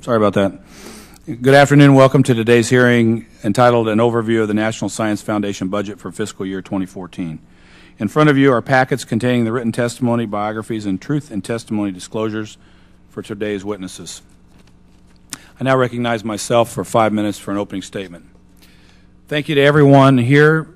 Sorry about that. Good afternoon. Welcome to today's hearing entitled An Overview of the National Science Foundation Budget for Fiscal Year 2014. In front of you are packets containing the written testimony, biographies, and truth and testimony disclosures for today's witnesses. I now recognize myself for 5 minutes for an opening statement. Thank you to everyone here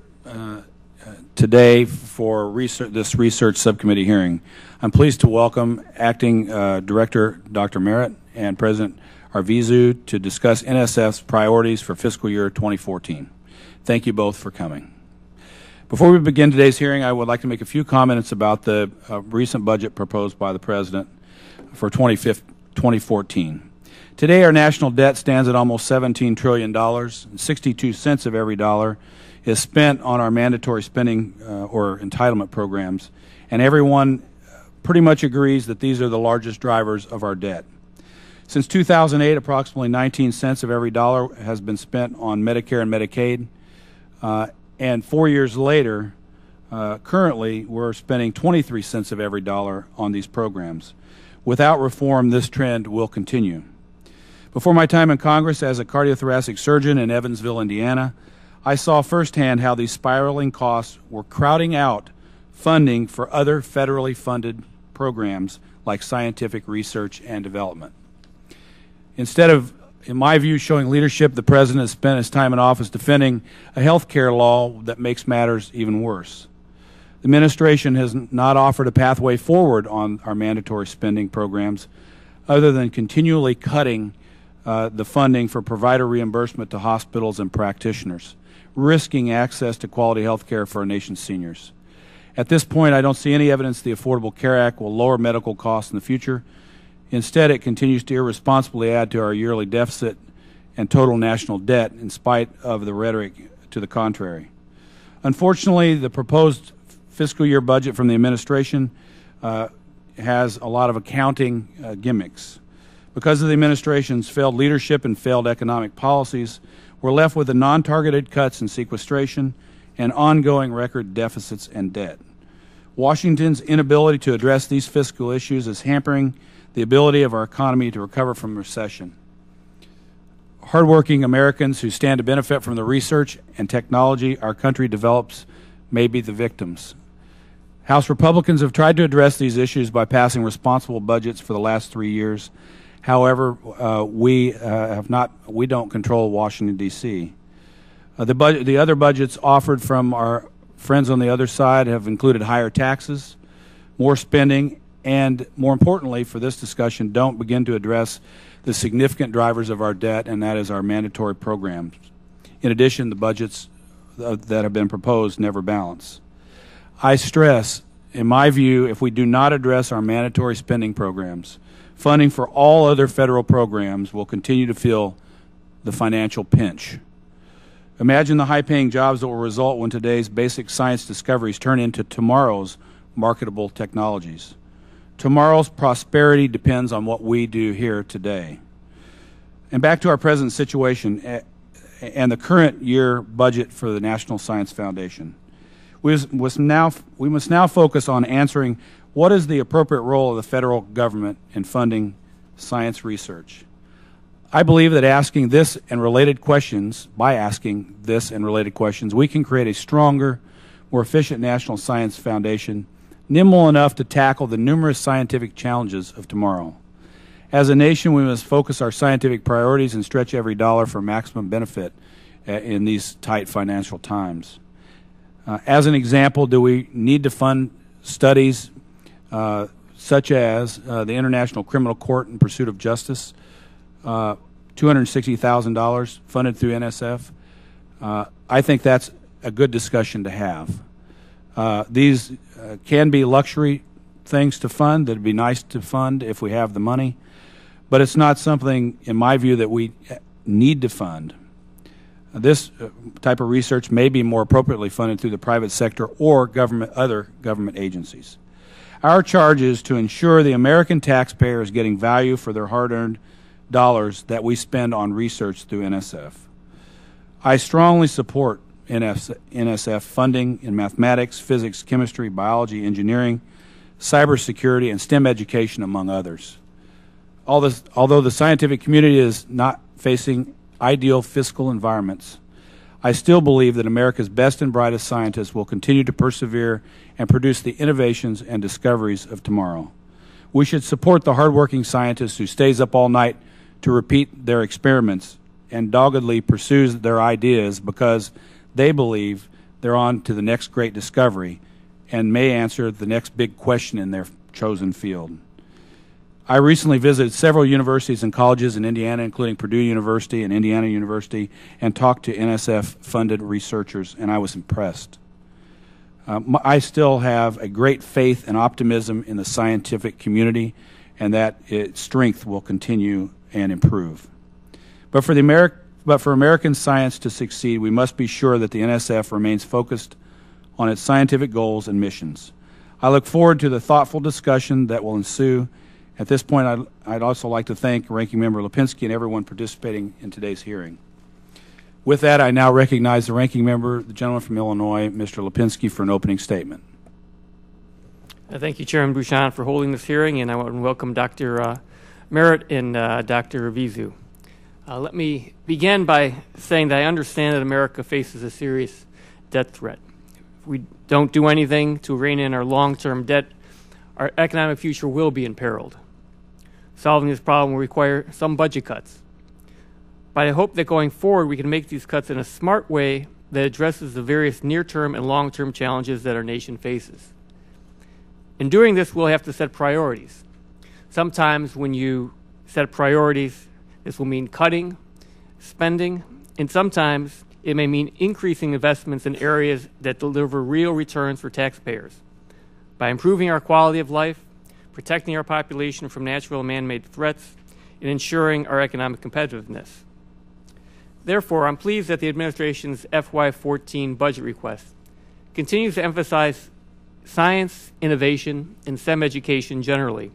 today for this research subcommittee hearing. I'm pleased to welcome Acting Director Dr. Marrett and President Arvizu to discuss NSF's priorities for fiscal year 2014. Thank you both for coming. Before we begin today's hearing, I would like to make a few comments about the recent budget proposed by the President for 2014. Today, our national debt stands at almost $17 trillion. 62 cents of every dollar is spent on our mandatory spending or entitlement programs, and everyone pretty much agrees that these are the largest drivers of our debt. Since 2008, approximately 19 cents of every dollar has been spent on Medicare and Medicaid, and 4 years later, currently, we're spending 23 cents of every dollar on these programs. Without reform, this trend will continue. Before my time in Congress as a cardiothoracic surgeon in Evansville, Indiana, I saw firsthand how these spiraling costs were crowding out funding for other federally funded programs like scientific research and development. Instead of, in my view, showing leadership, the President has spent his time in office defending a health care law that makes matters even worse. The administration has not offered a pathway forward on our mandatory spending programs other than continually cutting the funding for provider reimbursement to hospitals and practitioners, risking access to quality health care for our nation's seniors. At this point, I don't see any evidence the Affordable Care Act will lower medical costs in the future. Instead, it continues to irresponsibly add to our yearly deficit and total national debt in spite of the rhetoric to the contrary. Unfortunately, the proposed fiscal year budget from the administration has a lot of accounting gimmicks. Because of the administration's failed leadership and failed economic policies, we're left with the non-targeted cuts in sequestration and ongoing record deficits and debt. Washington's inability to address these fiscal issues is hampering the ability of our economy to recover from recession. Hardworking Americans who stand to benefit from the research and technology our country develops may be the victims. House Republicans have tried to address these issues by passing responsible budgets for the last 3 years. However, we don't control Washington, D.C. The other budgets offered from our friends on the other side have included higher taxes, more spending, and more importantly for this discussion, don't begin to address the significant drivers of our debt, and that is our mandatory programs. In addition, the budgets that have been proposed never balance. I stress, in my view, if we do not address our mandatory spending programs, funding for all other federal programs will continue to feel the financial pinch. Imagine the high-paying jobs that will result when today's basic science discoveries turn into tomorrow's marketable technologies. Tomorrow's prosperity depends on what we do here today. And back to our present situation and the current year budget for the National Science Foundation. We must now focus on answering what is the appropriate role of the federal government in funding science research. I believe that by asking this and related questions, we can create a stronger, more efficient National Science Foundation, nimble enough to tackle the numerous scientific challenges of tomorrow. As a nation, we must focus our scientific priorities and stretch every dollar for maximum benefit in these tight financial times. As an example, do we need to fund studies such as the International Criminal Court in Pursuit of Justice, $260,000 funded through NSF? I think that's a good discussion to have. These can be luxury things to fund that would be nice to fund if we have the money, but it's not something, in my view, that we need to fund. This type of research may be more appropriately funded through the private sector or other government agencies. Our charge is to ensure the American taxpayer is getting value for their hard-earned dollars that we spend on research through NSF. I strongly support NSF funding in mathematics, physics, chemistry, biology, engineering, cybersecurity, and STEM education, among others. Although the scientific community is not facing ideal fiscal environments, I still believe that America's best and brightest scientists will continue to persevere and produce the innovations and discoveries of tomorrow. We should support the hardworking scientist who stays up all night to repeat their experiments and doggedly pursues their ideas because they believe they're on to the next great discovery and may answer the next big question in their chosen field. I recently visited several universities and colleges in Indiana, including Purdue University and Indiana University, and talked to NSF-funded researchers, and I was impressed. I still have a great faith and optimism in the scientific community, and that its strength will continue and improve. But for American science to succeed, we must be sure that the NSF remains focused on its scientific goals and missions. I look forward to the thoughtful discussion that will ensue. At this point, I'd also like to thank Ranking Member Lipinski and everyone participating in today's hearing. With that, I now recognize the Ranking Member, the gentleman from Illinois, Mr. Lipinski, for an opening statement. Thank you, Chairman Bouchon, for holding this hearing, and I want to welcome Dr. Marrett and Dr. Revizu. Let me begin by saying that I understand that America faces a serious debt threat. If we don't do anything to rein in our long-term debt, our economic future will be imperiled. Solving this problem will require some budget cuts. But I hope that going forward we can make these cuts in a smart way that addresses the various near-term and long-term challenges that our nation faces. In doing this, we'll have to set priorities. Sometimes when you set priorities, this will mean cutting, spending, and sometimes it may mean increasing investments in areas that deliver real returns for taxpayers. By improving our quality of life, protecting our population from natural and man-made threats, and ensuring our economic competitiveness. Therefore, I'm pleased that the administration's FY14 budget request continues to emphasize science, innovation, and STEM education generally,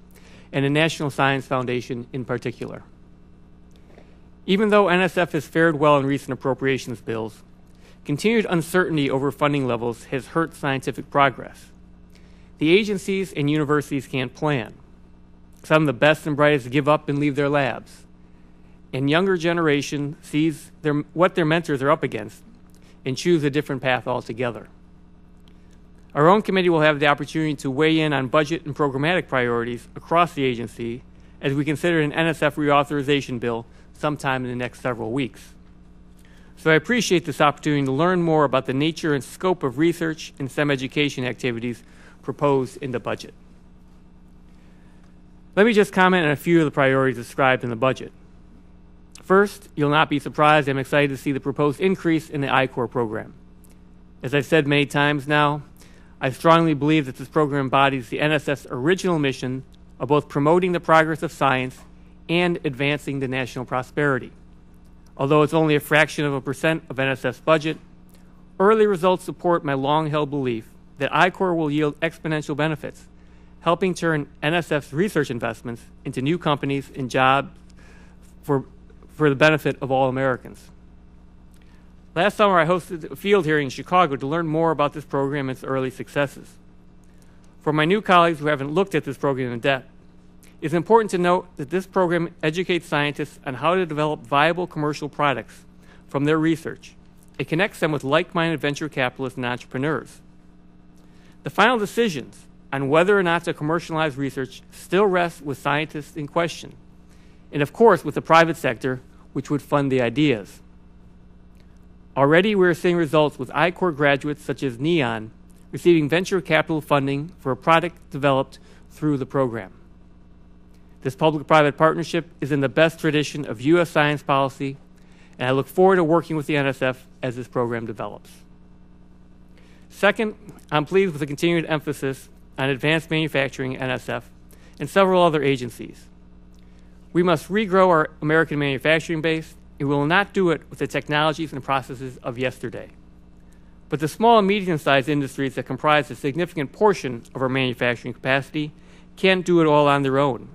and the National Science Foundation in particular. Even though NSF has fared well in recent appropriations bills, continued uncertainty over funding levels has hurt scientific progress. The agencies and universities can't plan. Some of the best and brightest give up and leave their labs. And younger generation sees what their mentors are up against and choose a different path altogether. Our own committee will have the opportunity to weigh in on budget and programmatic priorities across the agency as we consider an NSF reauthorization bill sometime in the next several weeks. So I appreciate this opportunity to learn more about the nature and scope of research and STEM education activities proposed in the budget. Let me just comment on a few of the priorities described in the budget. First, you'll not be surprised, I'm excited to see the proposed increase in the I-Corps program. As I've said many times now, I strongly believe that this program embodies the NSF's original mission of both promoting the progress of science and advancing the national prosperity. Although it's only a fraction of a percent of NSF's budget, early results support my long-held belief that I-Corps will yield exponential benefits, helping turn NSF's research investments into new companies and jobs for the benefit of all Americans. Last summer, I hosted a field hearing in Chicago to learn more about this program and its early successes. For my new colleagues who haven't looked at this program in depth, it's important to note that this program educates scientists on how to develop viable commercial products from their research. It connects them with like-minded venture capitalists and entrepreneurs. The final decisions on whether or not to commercialize research still rests with scientists in question, and of course with the private sector, which would fund the ideas. Already we're seeing results with I-Corps graduates such as Neon receiving venture capital funding for a product developed through the program. This public-private partnership is in the best tradition of U.S. science policy, and I look forward to working with the NSF as this program develops. Second, I'm pleased with the continued emphasis on advanced manufacturing at NSF and several other agencies. We must regrow our American manufacturing base, and we will not do it with the technologies and processes of yesterday. But the small and medium-sized industries that comprise a significant portion of our manufacturing capacity can't do it all on their own,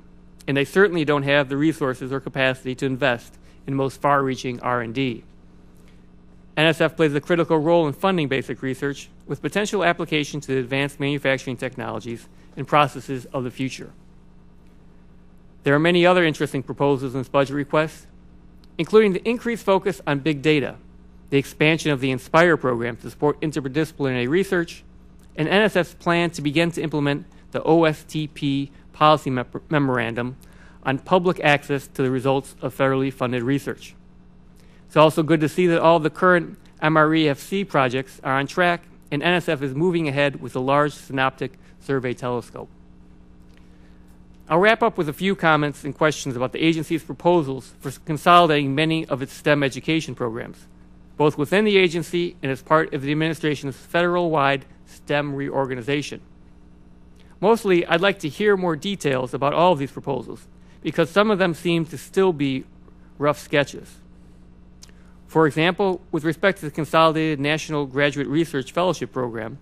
and they certainly don't have the resources or capacity to invest in most far-reaching R&D. NSF plays a critical role in funding basic research with potential application to the advanced manufacturing technologies and processes of the future. There are many other interesting proposals in this budget request, including the increased focus on big data, the expansion of the INSPIRE program to support interdisciplinary research, and NSF's plan to begin to implement the OSTP policy memorandum on public access to the results of federally funded research. It's also good to see that all the current MREFC projects are on track, and NSF is moving ahead with the Large Synoptic Survey Telescope. I'll wrap up with a few comments and questions about the agency's proposals for consolidating many of its STEM education programs, both within the agency and as part of the administration's federal-wide STEM reorganization. Mostly, I'd like to hear more details about all of these proposals, because some of them seem to still be rough sketches. For example, with respect to the Consolidated National Graduate Research Fellowship Program,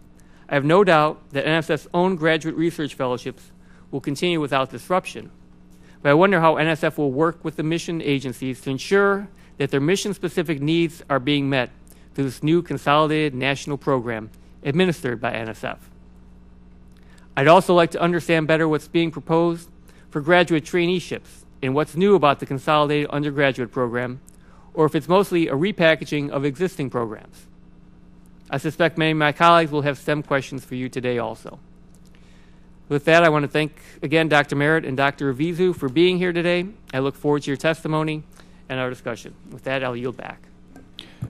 I have no doubt that NSF's own graduate research fellowships will continue without disruption. But I wonder how NSF will work with the mission agencies to ensure that their mission-specific needs are being met through this new Consolidated National Program administered by NSF. I'd also like to understand better what's being proposed for graduate traineeships and what's new about the Consolidated Undergraduate Program, or if it's mostly a repackaging of existing programs. I suspect many of my colleagues will have STEM questions for you today also. With that, I want to thank again Dr. Marrett and Dr. Avizu for being here today. I look forward to your testimony and our discussion. With that, I'll yield back.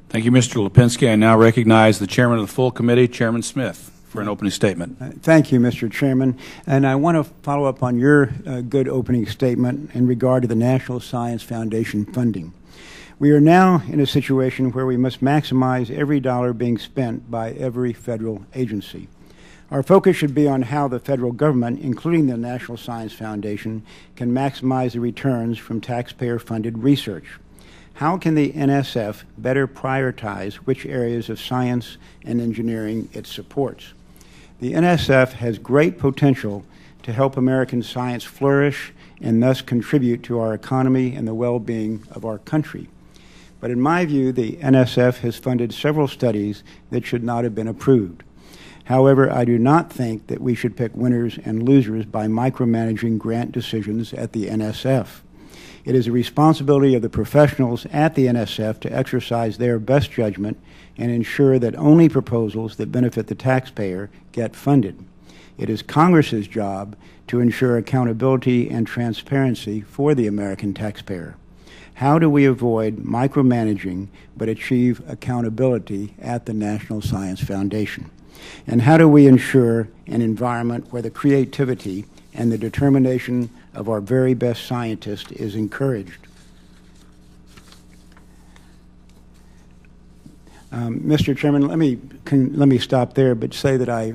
Thank you, Mr. Lipinski. I now recognize the chairman of the full committee, Chairman Smith, for an opening statement. Thank you, Mr. Chairman. And I want to follow up on your good opening statement in regard to the National Science Foundation funding. We are now in a situation where we must maximize every dollar being spent by every federal agency. Our focus should be on how the federal government, including the National Science Foundation, can maximize the returns from taxpayer-funded research. How can the NSF better prioritize which areas of science and engineering it supports? The NSF has great potential to help American science flourish and thus contribute to our economy and the well-being of our country. But in my view, the NSF has funded several studies that should not have been approved. However, I do not think that we should pick winners and losers by micromanaging grant decisions at the NSF. It is the responsibility of the professionals at the NSF to exercise their best judgment and ensure that only proposals that benefit the taxpayer get funded. It is Congress's job to ensure accountability and transparency for the American taxpayer. How do we avoid micromanaging but achieve accountability at the National Science Foundation? And how do we ensure an environment where the creativity and the determination of our very best scientists is encouraged? Mr. Chairman, let me stop there, but say that I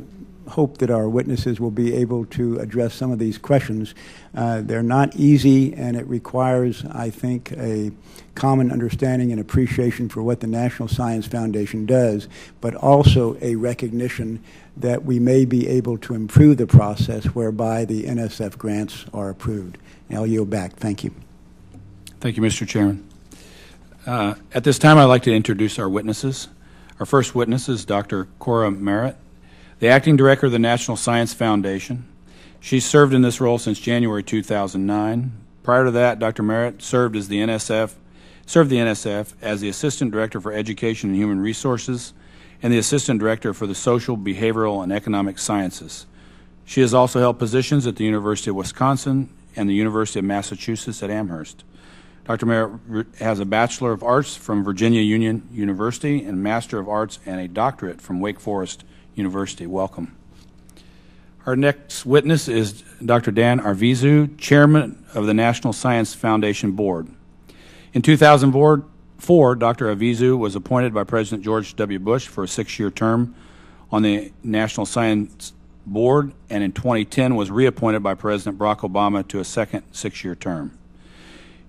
hope that our witnesses will be able to address some of these questions. They're not easy, and it requires, I think, a common understanding and appreciation for what the National Science Foundation does, but also a recognition that we may be able to improve the process whereby the NSF grants are approved. And I'll yield back. Thank you. Thank you, Mr. Chairman. At this time, I'd like to introduce our witnesses. Our first witness is Dr. Cora Marrett, the Acting Director of the National Science Foundation. She's served in this role since January 2009. Prior to that, Dr. Marrett served the NSF as the Assistant Director for Education and Human Resources and the Assistant Director for the Social, Behavioral, and Economic Sciences. She has also held positions at the University of Wisconsin and the University of Massachusetts at Amherst. Dr. Marrett has a Bachelor of Arts from Virginia Union University and Master of Arts and a doctorate from Wake Forest University. Welcome. Our next witness is Dr. Dan Arvizu, Chairman of the National Science Foundation Board. In 2004, Dr. Arvizu was appointed by President George W. Bush for a 6-year term on the National Science Board, and in 2010 was reappointed by President Barack Obama to a second 6-year term.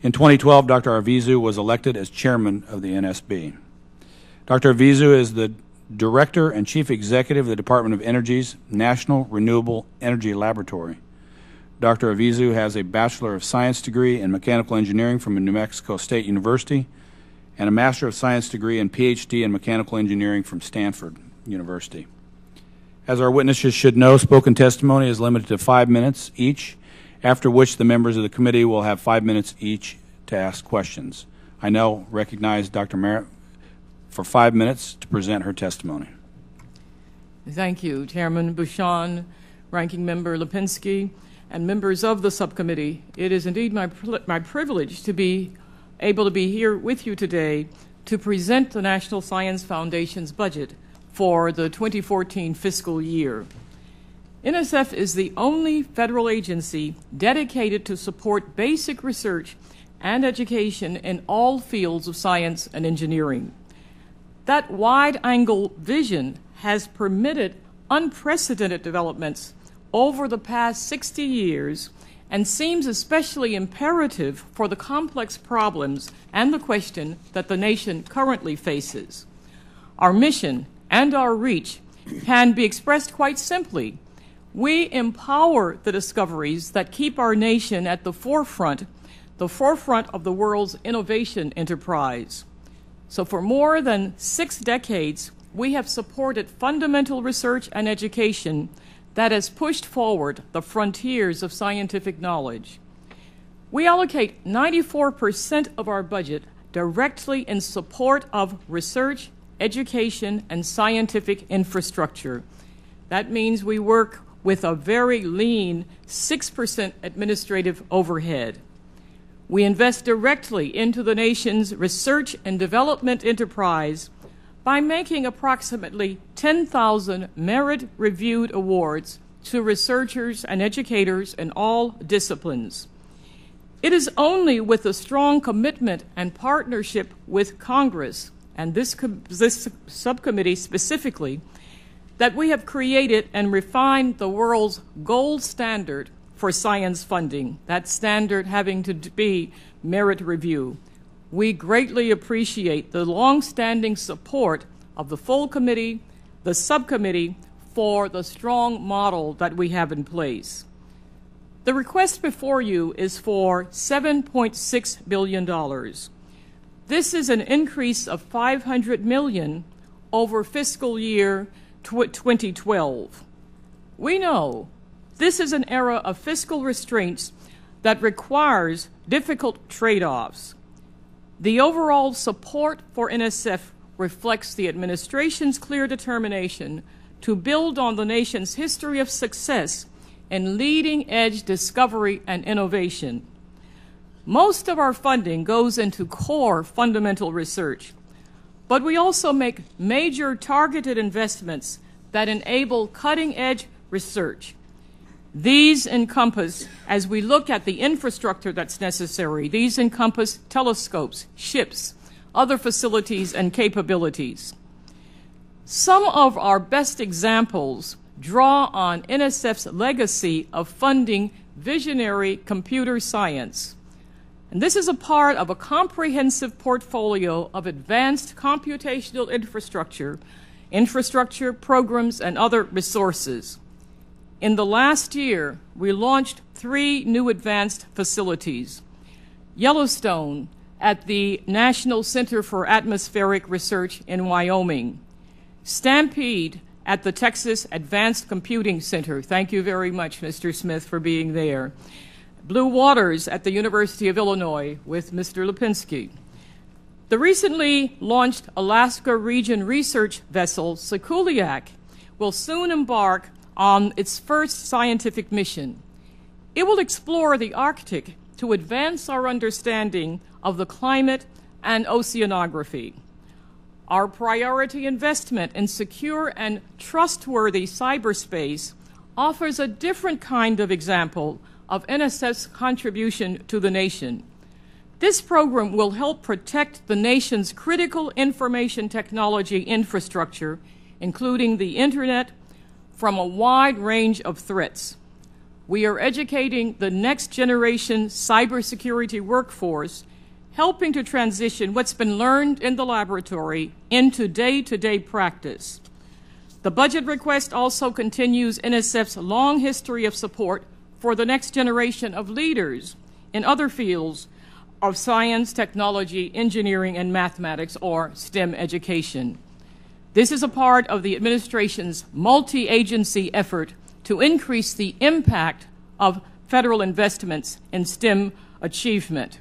In 2012, Dr. Arvizu was elected as Chairman of the NSB. Dr. Arvizu is the Director and Chief Executive of the Department of Energy's National Renewable Energy Laboratory. Dr. Arvizu has a Bachelor of Science degree in Mechanical Engineering from New Mexico State University and a Master of Science degree and PhD in Mechanical Engineering from Stanford University. As our witnesses should know, spoken testimony is limited to 5 minutes each, after which the members of the committee will have 5 minutes each to ask questions. I now recognize Dr. Marrett for 5 minutes to present her testimony. Thank you, Chairman Bouchon, Ranking Member Lipinski, and members of the subcommittee. It is indeed my privilege to be able to be here with you today to present the National Science Foundation's budget for the 2014 fiscal year. NSF is the only federal agency dedicated to support basic research and education in all fields of science and engineering. That wide-angle vision has permitted unprecedented developments over the past 60 years and seems especially imperative for the complex problems and the question that the nation currently faces. Our mission and our reach can be expressed quite simply. We empower the discoveries that keep our nation at the forefront of the world's innovation enterprise. So for more than 6 decades, we have supported fundamental research and education that has pushed forward the frontiers of scientific knowledge. We allocate 94% of our budget directly in support of research, education, and scientific infrastructure. That means we work with a very lean 6% administrative overhead. We invest directly into the nation's research and development enterprise by making approximately 10,000 Marrett-reviewed awards to researchers and educators in all disciplines. It is only with a strong commitment and partnership with Congress, and this subcommittee specifically, that we have created and refined the world's gold standard for science funding, that standard having to be merit review. We greatly appreciate the long-standing support of the full committee, the subcommittee, for the strong model that we have in place. The request before you is for $7.6 billion. This is an increase of $500 million over fiscal year 2012. We know this is an era of fiscal restraints that requires difficult trade-offs. The overall support for NSF reflects the administration's clear determination to build on the nation's history of success in leading-edge discovery and innovation. Most of our funding goes into core fundamental research, but we also make major targeted investments that enable cutting-edge research. These encompass, as we look at the infrastructure that's necessary, these encompass telescopes, ships, other facilities and capabilities. Some of our best examples draw on NSF's legacy of funding visionary computer science. And this is a part of a comprehensive portfolio of advanced computational infrastructure programs, and other resources. In the last year, we launched 3 new advanced facilities. Yellowstone at the National Center for Atmospheric Research in Wyoming. Stampede at the Texas Advanced Computing Center. Thank you very much, Mr. Smith, for being there. Blue Waters at the University of Illinois with Mr. Lipinski. The recently launched Alaska Region Research Vessel, Sekuliak, will soon embark on its first scientific mission. It will explore the Arctic to advance our understanding of the climate and oceanography. Our priority investment in secure and trustworthy cyberspace offers a different kind of example of NSF's contribution to the nation. This program will help protect the nation's critical information technology infrastructure, including the Internet, from a wide range of threats. We are educating the next generation cybersecurity workforce, helping to transition what's been learned in the laboratory into day-to-day practice. The budget request also continues NSF's long history of support for the next generation of leaders in other fields of science, technology, engineering, and mathematics, or STEM education. This is a part of the administration's multi-agency effort to increase the impact of federal investments in STEM achievement.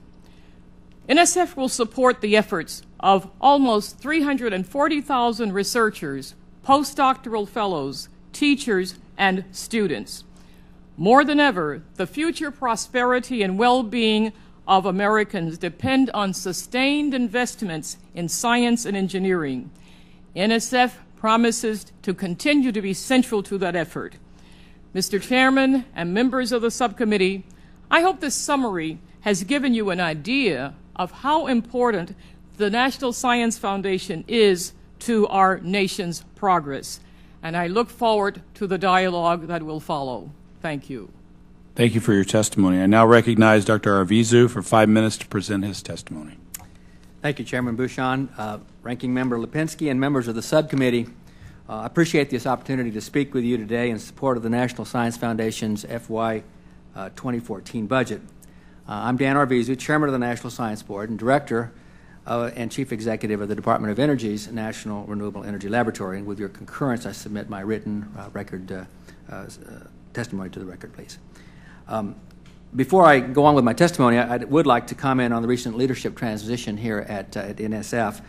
NSF will support the efforts of almost 340,000 researchers, postdoctoral fellows, teachers, and students. More than ever, the future prosperity and well-being of Americans depend on sustained investments in science and engineering. NSF promises to continue to be central to that effort. Mr. Chairman and members of the subcommittee, I hope this summary has given you an idea of how important the National Science Foundation is to our nation's progress, and I look forward to the dialogue that will follow. Thank you. Thank you for your testimony. I now recognize Dr. Arvizu for 5 minutes to present his testimony. Thank you, Chairman Bouchon, Ranking Member Lipinski, and members of the subcommittee. I appreciate this opportunity to speak with you today in support of the National Science Foundation's FY 2014 budget. I'm Dan Arvizu, Chairman of the National Science Board and Director and Chief Executive of the Department of Energy's National Renewable Energy Laboratory. And with your concurrence, I submit my written testimony to the record, please. Before I go on with my testimony, I would like to comment on the recent leadership transition here at NSF.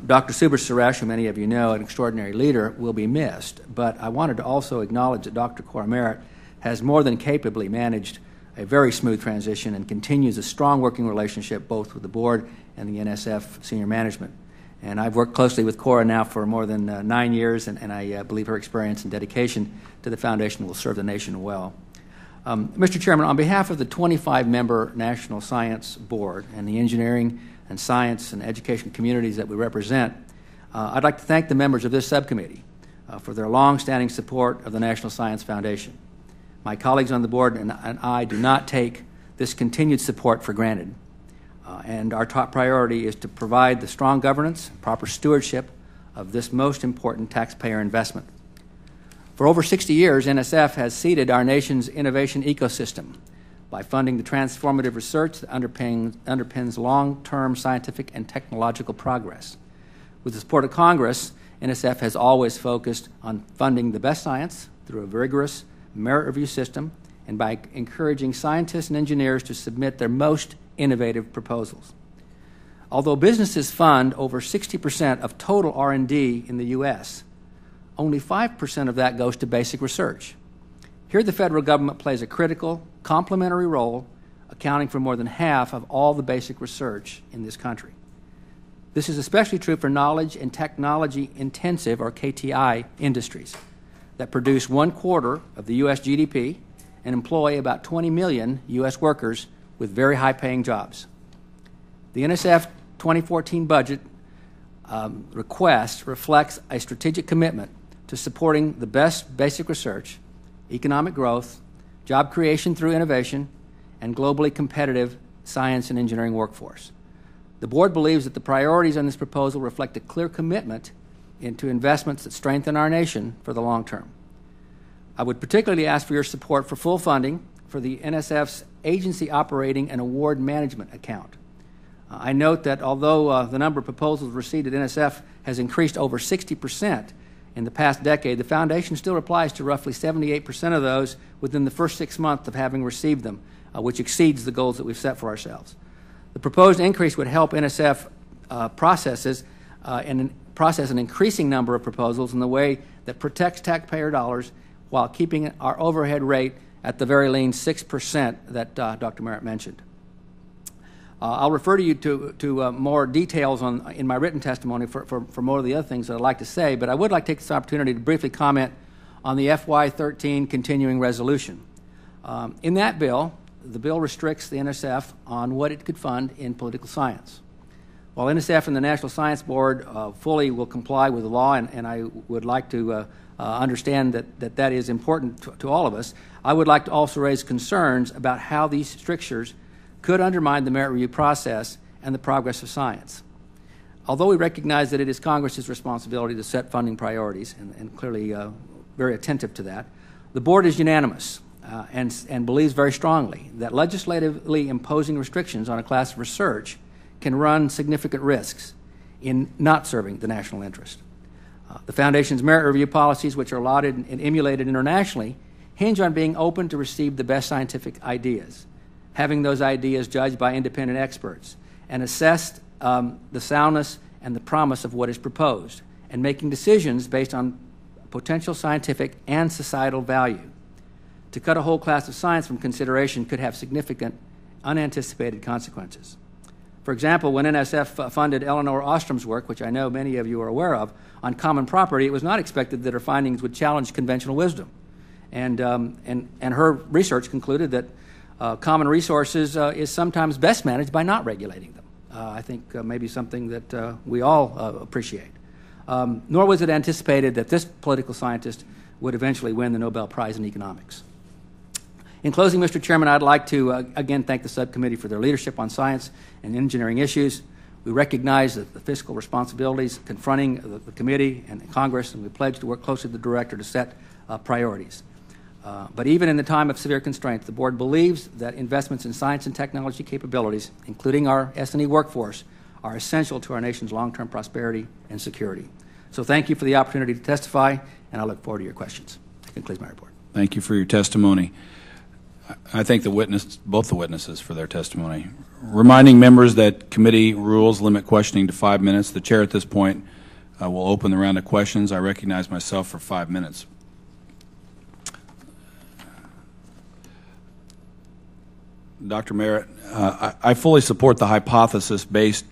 Dr. Subra Suresh, who many of you know, an extraordinary leader, will be missed. But I wanted to also acknowledge that Dr. Cora Marrett has more than capably managed a very smooth transition and continues a strong working relationship both with the board and the NSF senior management. And I've worked closely with Cora now for more than 9 years, and I believe her experience and dedication to the foundation will serve the nation well. Mr. Chairman, on behalf of the 25-member National Science Board and the engineering and science and education communities that we represent, I'd like to thank the members of this subcommittee for their long-standing support of the National Science Foundation. My colleagues on the board and I do not take this continued support for granted. And our top priority is to provide the strong governance and proper stewardship of this most important taxpayer investment. For over 60 years, NSF has seeded our nation's innovation ecosystem by funding the transformative research that underpins long-term scientific and technological progress. With the support of Congress, NSF has always focused on funding the best science through a rigorous merit review system and by encouraging scientists and engineers to submit their most innovative proposals. Although businesses fund over 60% of total R&D in the U.S., only 5% of that goes to basic research. Here the federal government plays a critical, complementary role, accounting for more than half of all the basic research in this country. This is especially true for knowledge and technology-intensive, or KTI, industries that produce 1/4 of the U.S. GDP and employ about 20 million U.S. workers with very high-paying jobs. The NSF 2014 budget request reflects a strategic commitment to supporting the best basic research, economic growth, job creation through innovation, and globally competitive science and engineering workforce. The board believes that the priorities on this proposal reflect a clear commitment into investments that strengthen our nation for the long term. I would particularly ask for your support for full funding for the NSF's Agency Operating and Award Management account. I note that although the number of proposals received at NSF has increased over 60% in the past decade, the foundation still replies to roughly 78% of those within the first 6 months of having received them, which exceeds the goals that we've set for ourselves. The proposed increase would help NSF process an increasing number of proposals in the way that protects taxpayer dollars while keeping our overhead rate at the very lean 6% that Dr. Marrett mentioned. I'll refer to you to more details in my written testimony for more of the other things that I'd like to say, but I would like to take this opportunity to briefly comment on the FY13 continuing resolution. In that bill, the bill restricts the NSF on what it could fund in political science. While NSF and the National Science Board fully will comply with the law, and I would like to understand that is important to all of us, I would like to also raise concerns about how these strictures could undermine the merit review process and the progress of science. Although we recognize that it is Congress's responsibility to set funding priorities, and clearly very attentive to that, the board is unanimous and believes very strongly that legislatively imposing restrictions on a class of research can run significant risks in not serving the national interest. The Foundation's merit review policies, which are lauded and emulated internationally, hinge on being open to receive the best scientific ideas, having those ideas judged by independent experts, and assessed the soundness and the promise of what is proposed, and making decisions based on potential scientific and societal value. To cut a whole class of science from consideration could have significant, unanticipated consequences. For example, when NSF funded Eleanor Ostrom's work, which I know many of you are aware of, on common property, it was not expected that her findings would challenge conventional wisdom. And her research concluded that common resources is sometimes best managed by not regulating them. I think maybe something that we all appreciate. Nor was it anticipated that this political scientist would eventually win the Nobel Prize in economics. In closing, Mr. Chairman, I'd like to again thank the subcommittee for their leadership on science and engineering issues. We recognize the fiscal responsibilities confronting the committee and Congress, and we pledge to work closely with the Director to set priorities. But even in the time of severe constraints, the Board believes that investments in science and technology capabilities, including our S&E workforce, are essential to our nation's long-term prosperity and security. So thank you for the opportunity to testify, and I look forward to your questions. That concludes my report. Thank you for your testimony. I thank both the witnesses for their testimony. Reminding members that committee rules limit questioning to 5 minutes. The chair at this point will open the round of questions. I recognize myself for 5 minutes. Dr. Marrett, I fully support the hypothesis-based,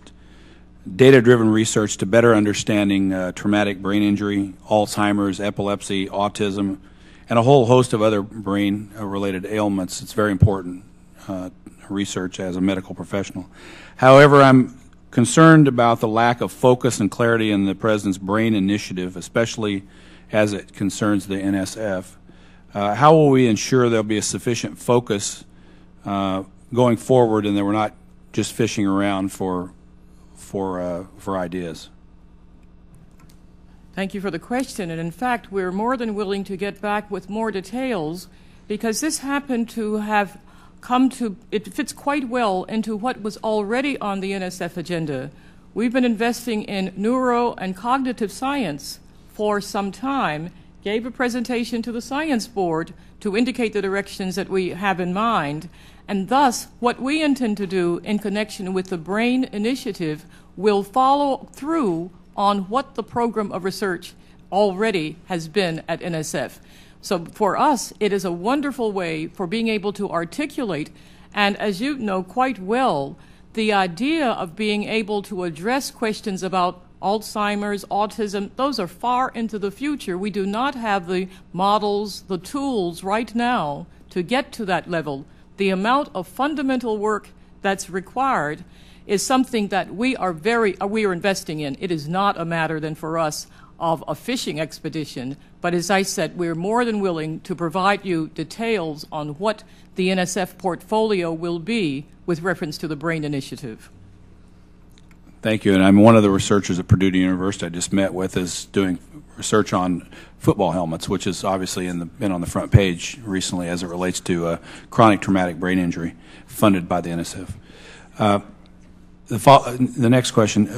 data-driven research to better understanding traumatic brain injury, Alzheimer's, epilepsy, autism, and a whole host of other brain-related ailments. It's very important research as a medical professional. However, I'm concerned about the lack of focus and clarity in the President's brain initiative, especially as it concerns the NSF. How will we ensure there'll be a sufficient focus going forward and that we're not just fishing around for ideas? Thank you for the question. And in fact, we're more than willing to get back with more details because this happened to have it fits quite well into what was already on the NSF agenda. We've been investing in neuro and cognitive science for some time, gave a presentation to the Science Board to indicate the directions that we have in mind, and thus what we intend to do in connection with the BRAIN initiative will follow through on what the program of research already has been at NSF. So for us, it is a wonderful way for being able to articulate, and as you know quite well, the idea of being able to address questions about Alzheimer's, autism, those are far into the future. We do not have the models, the tools right now to get to that level. The amount of fundamental work that's required is something that we are investing in. It is not a matter then for us of a fishing expedition, but as I said, we're more than willing to provide you details on what the NSF portfolio will be with reference to the BRAIN initiative. Thank you. And I'm one of the researchers at Purdue University I just met with is doing research on football helmets, which is obviously been on the front page recently as it relates to chronic traumatic brain injury funded by the NSF. The next question,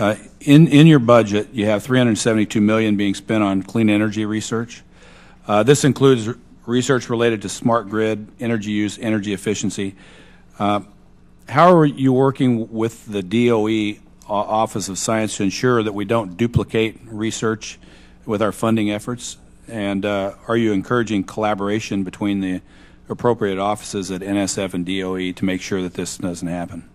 in your budget, you have $372 million being spent on clean energy research. This includes research related to smart grid, energy use, energy efficiency. How are you working with the DOE Office of Science to ensure that we don't duplicate research with our funding efforts? And are you encouraging collaboration between the appropriate offices at NSF and DOE to make sure that this doesn't happen?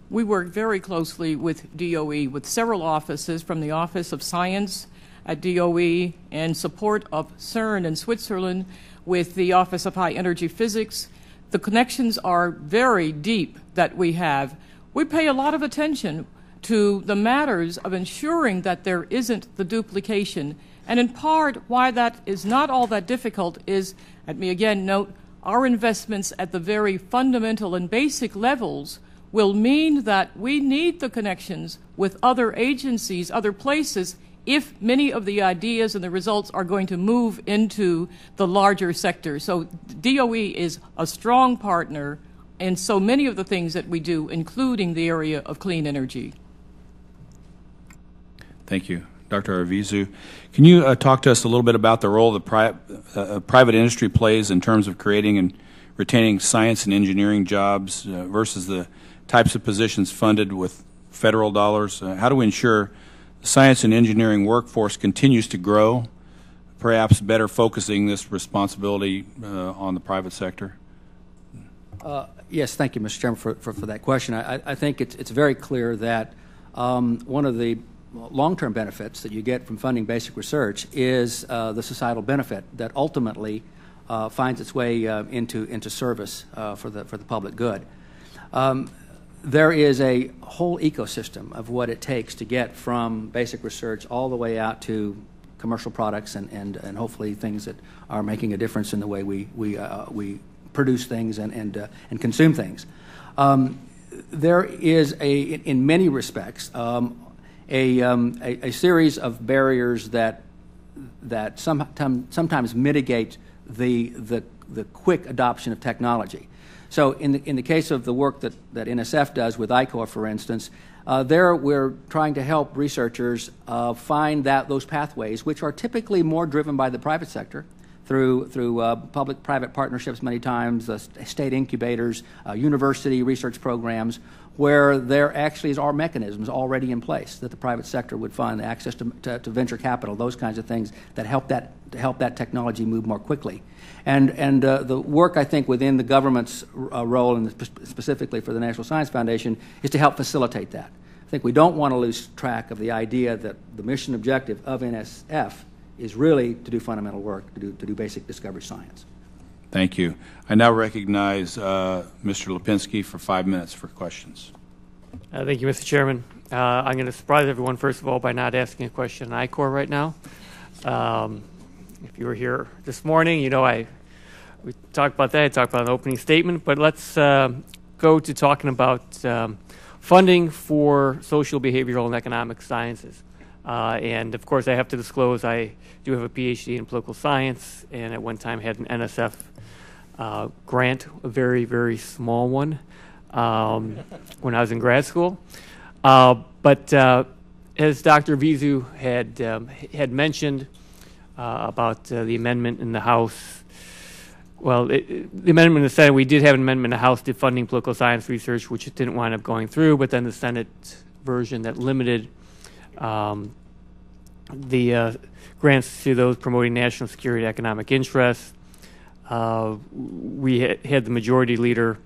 We work very closely with DOE, with several offices, from the Office of Science at DOE and support of CERN in Switzerland, with the Office of High Energy Physics. The connections are very deep that we have. We pay a lot of attention to the matters of ensuring that there isn't the duplication. And in part, why that is not all that difficult is, let me again note, our investments at the very fundamental and basic levels will mean that we need the connections with other agencies, other places, if many of the ideas and the results are going to move into the larger sector. So DOE is a strong partner in so many of the things that we do, including the area of clean energy. Thank you. Dr. Arvizu. Can you talk to us a little bit about the role the private industry plays in terms of creating and retaining science and engineering jobs versus the types of positions funded with federal dollars? How do we ensure the science and engineering workforce continues to grow, perhaps better focusing this responsibility on the private sector? Yes, thank you, Mr. Chairman, for that question. I think it's very clear that one of the long-term benefits that you get from funding basic research is the societal benefit that ultimately finds its way into service for the public good. There is a whole ecosystem of what it takes to get from basic research all the way out to commercial products and hopefully things that are making a difference in the way we produce things and consume things. There is in many respects a series of barriers that sometimes mitigate the quick adoption of technology. So in the case of the work that NSF does with ICOR, for instance, there we're trying to help researchers find those pathways, which are typically more driven by the private sector through public-private partnerships many times, state incubators, university research programs, where there actually are mechanisms already in place that the private sector would fund, access to venture capital, those kinds of things that help that technology move more quickly. And the work, I think, within the government's role, and specifically for the National Science Foundation, is to help facilitate that. I think we don't want to lose track of the idea that the mission objective of NSF is really to do fundamental work, to do basic discovery science. Thank you. I now recognize Mr. Lipinski for 5 minutes for questions. Thank you, Mr. Chairman. I'm going to surprise everyone, first of all, by not asking a question on ICOR right now. If you were here this morning, you know we talked about that. I talked about an opening statement, but let's go to talking about funding for social, behavioral, and economic sciences. And, of course, I have to disclose I do have a PhD in political science and at one time had an NSF grant, a very, very small one, when I was in grad school. But as Dr. Vizu had mentioned about the amendment in the House, well, the amendment in the Senate, we did have an amendment in the House to funding political science research, which didn't wind up going through, but then the Senate version that limited the grants to those promoting national security and economic interests. We had the majority leader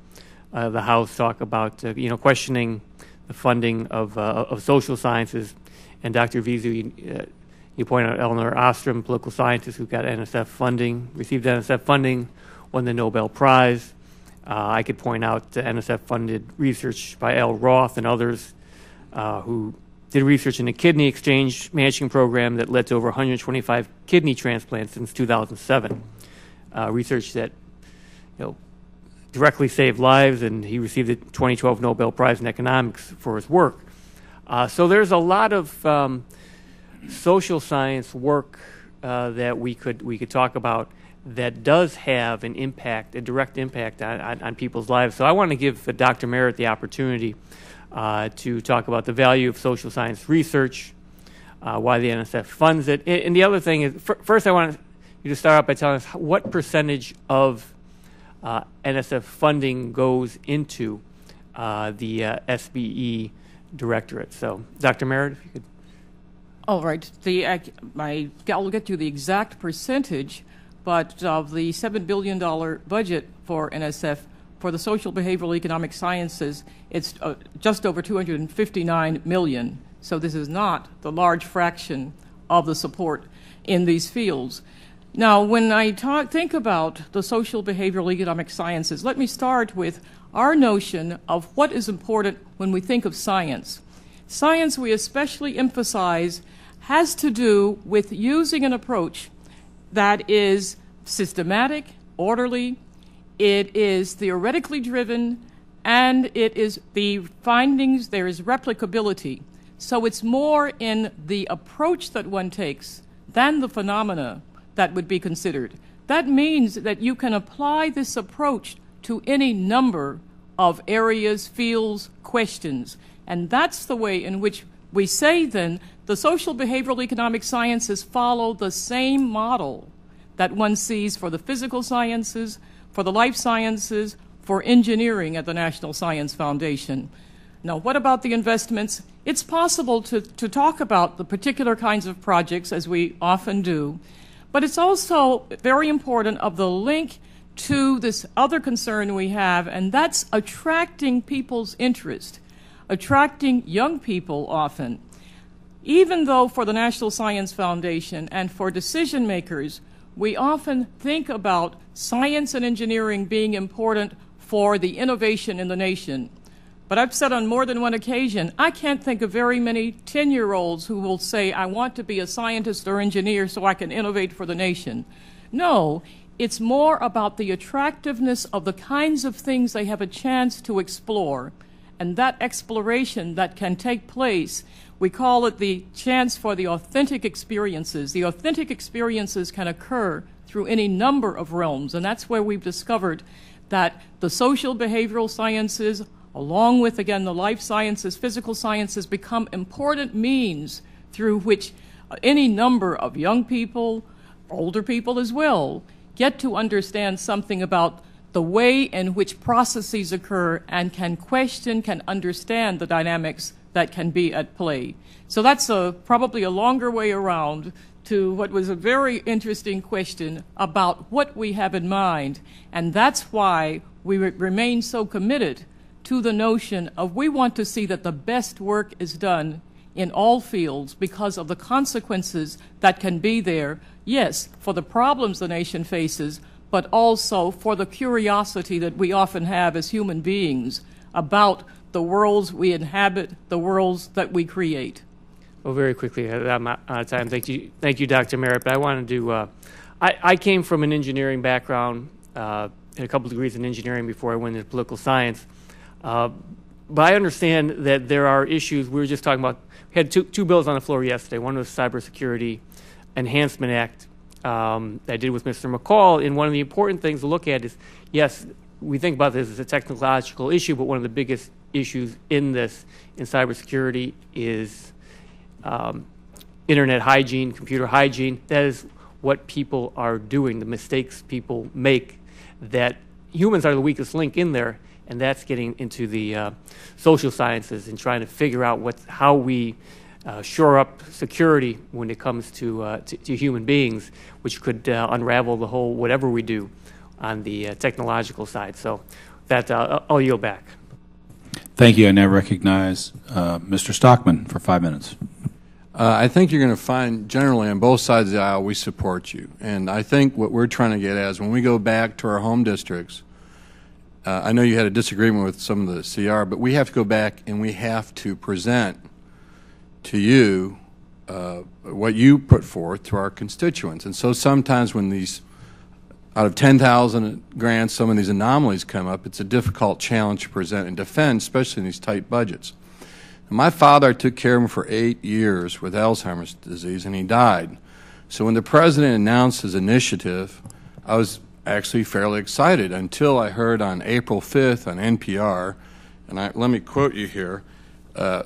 of the House talk about questioning the funding of social sciences, and Dr. Vizu, you point out Eleanor Ostrom, political scientist who got NSF funding, received NSF funding, won the Nobel Prize. I could point out NSF-funded research by L. Roth and others who did research in a kidney exchange matching program that led to over 125 kidney transplants since 2007. Research that directly saved lives, and he received the 2012 Nobel Prize in Economics for his work. So there's a lot of social science work that we could talk about that does have an impact, a direct impact on people's lives. So I want to give Dr. Marrett the opportunity to talk about the value of social science research, why the NSF funds it. And the other thing is, first I want you to start out by telling us what percentage of NSF funding goes into the SBE Directorate. So, Dr. Marrett, if you could. All right. I'll get you the exact percentage, but of the $7 billion budget for NSF for the social, behavioral, economic sciences, it's just over $259 million. So this is not the large fraction of the support in these fields. Now, when I think about the social, behavioral, economic sciences, let me start with our notion of what is important when we think of science. Science, we especially emphasize, has to do with using an approach that is systematic, orderly, it is theoretically driven, and it is the findings, there is replicability. So it's more in the approach that one takes than the phenomena that would be considered. That means that you can apply this approach to any number of areas, fields, questions. And that's the way in which we say then The social behavioral economic sciences follow the same model that one sees for the physical sciences, for the life sciences, for engineering at the National Science Foundation. Now, what about the investments? It's possible to talk about the particular kinds of projects, as we often do, but it's also very important of the link to this other concern we have, and that's attracting people's interest, attracting young people often. Even though for the National Science Foundation and for decision makers, we often think about science and engineering being important for the innovation in the nation. But I've said on more than one occasion, I can't think of very many 10-year-olds who will say, I want to be a scientist or engineer so I can innovate for the nation. No, it's more about the attractiveness of the kinds of things they have a chance to explore. And that exploration that can take place, we call it the chance for the authentic experiences. The authentic experiences can occur through any number of realms, and that's where we've discovered that the social behavioral sciences, along with, again, the life sciences, physical sciences, become important means through which any number of young people, older people as well, get to understand something about the way in which processes occur and can question, can understand the dynamics that can be at play. So that's probably a longer way around to what was a very interesting question about what we have in mind. And that's why we remain so committed to the notion of we want to see that the best work is done in all fields because of the consequences that can be there, yes, for the problems the nation faces, but also for the curiosity that we often have as human beings about the worlds we inhabit, the worlds that we create. Well, very quickly, I'm out of time. Thank you, Dr. Marrett. But I wanted to, I came from an engineering background, had a couple degrees in engineering before I went into political science. But I understand that there are issues. We were just talking about, we had two bills on the floor yesterday. One was Cybersecurity Enhancement Act that I did with Mr. McCall. And one of the important things to look at is, yes, we think about this as a technological issue, but one of the biggest issues in cybersecurity is internet hygiene, computer hygiene. That is what people are doing, the mistakes people make, that humans are the weakest link in there, and that's getting into the social sciences and trying to figure out how we shore up security when it comes to human beings, which could unravel the whole whatever we do on the technological side. So that I'll yield back. Thank you. I now recognize Mr. Stockman for 5 minutes. I think you're going to find generally on both sides of the aisle we support you. And I think what we're trying to get at is when we go back to our home districts, I know you had a disagreement with some of the CR, but we have to go back and we have to present to you what you put forth to our constituents. And so sometimes when these, out of 10,000 grants, some of these anomalies come up, it's a difficult challenge to present and defend, especially in these tight budgets. My father took care of him for 8 years with Alzheimer's disease, and he died. So when the president announced his initiative, I was actually fairly excited until I heard on April 5th on NPR, and let me quote you here,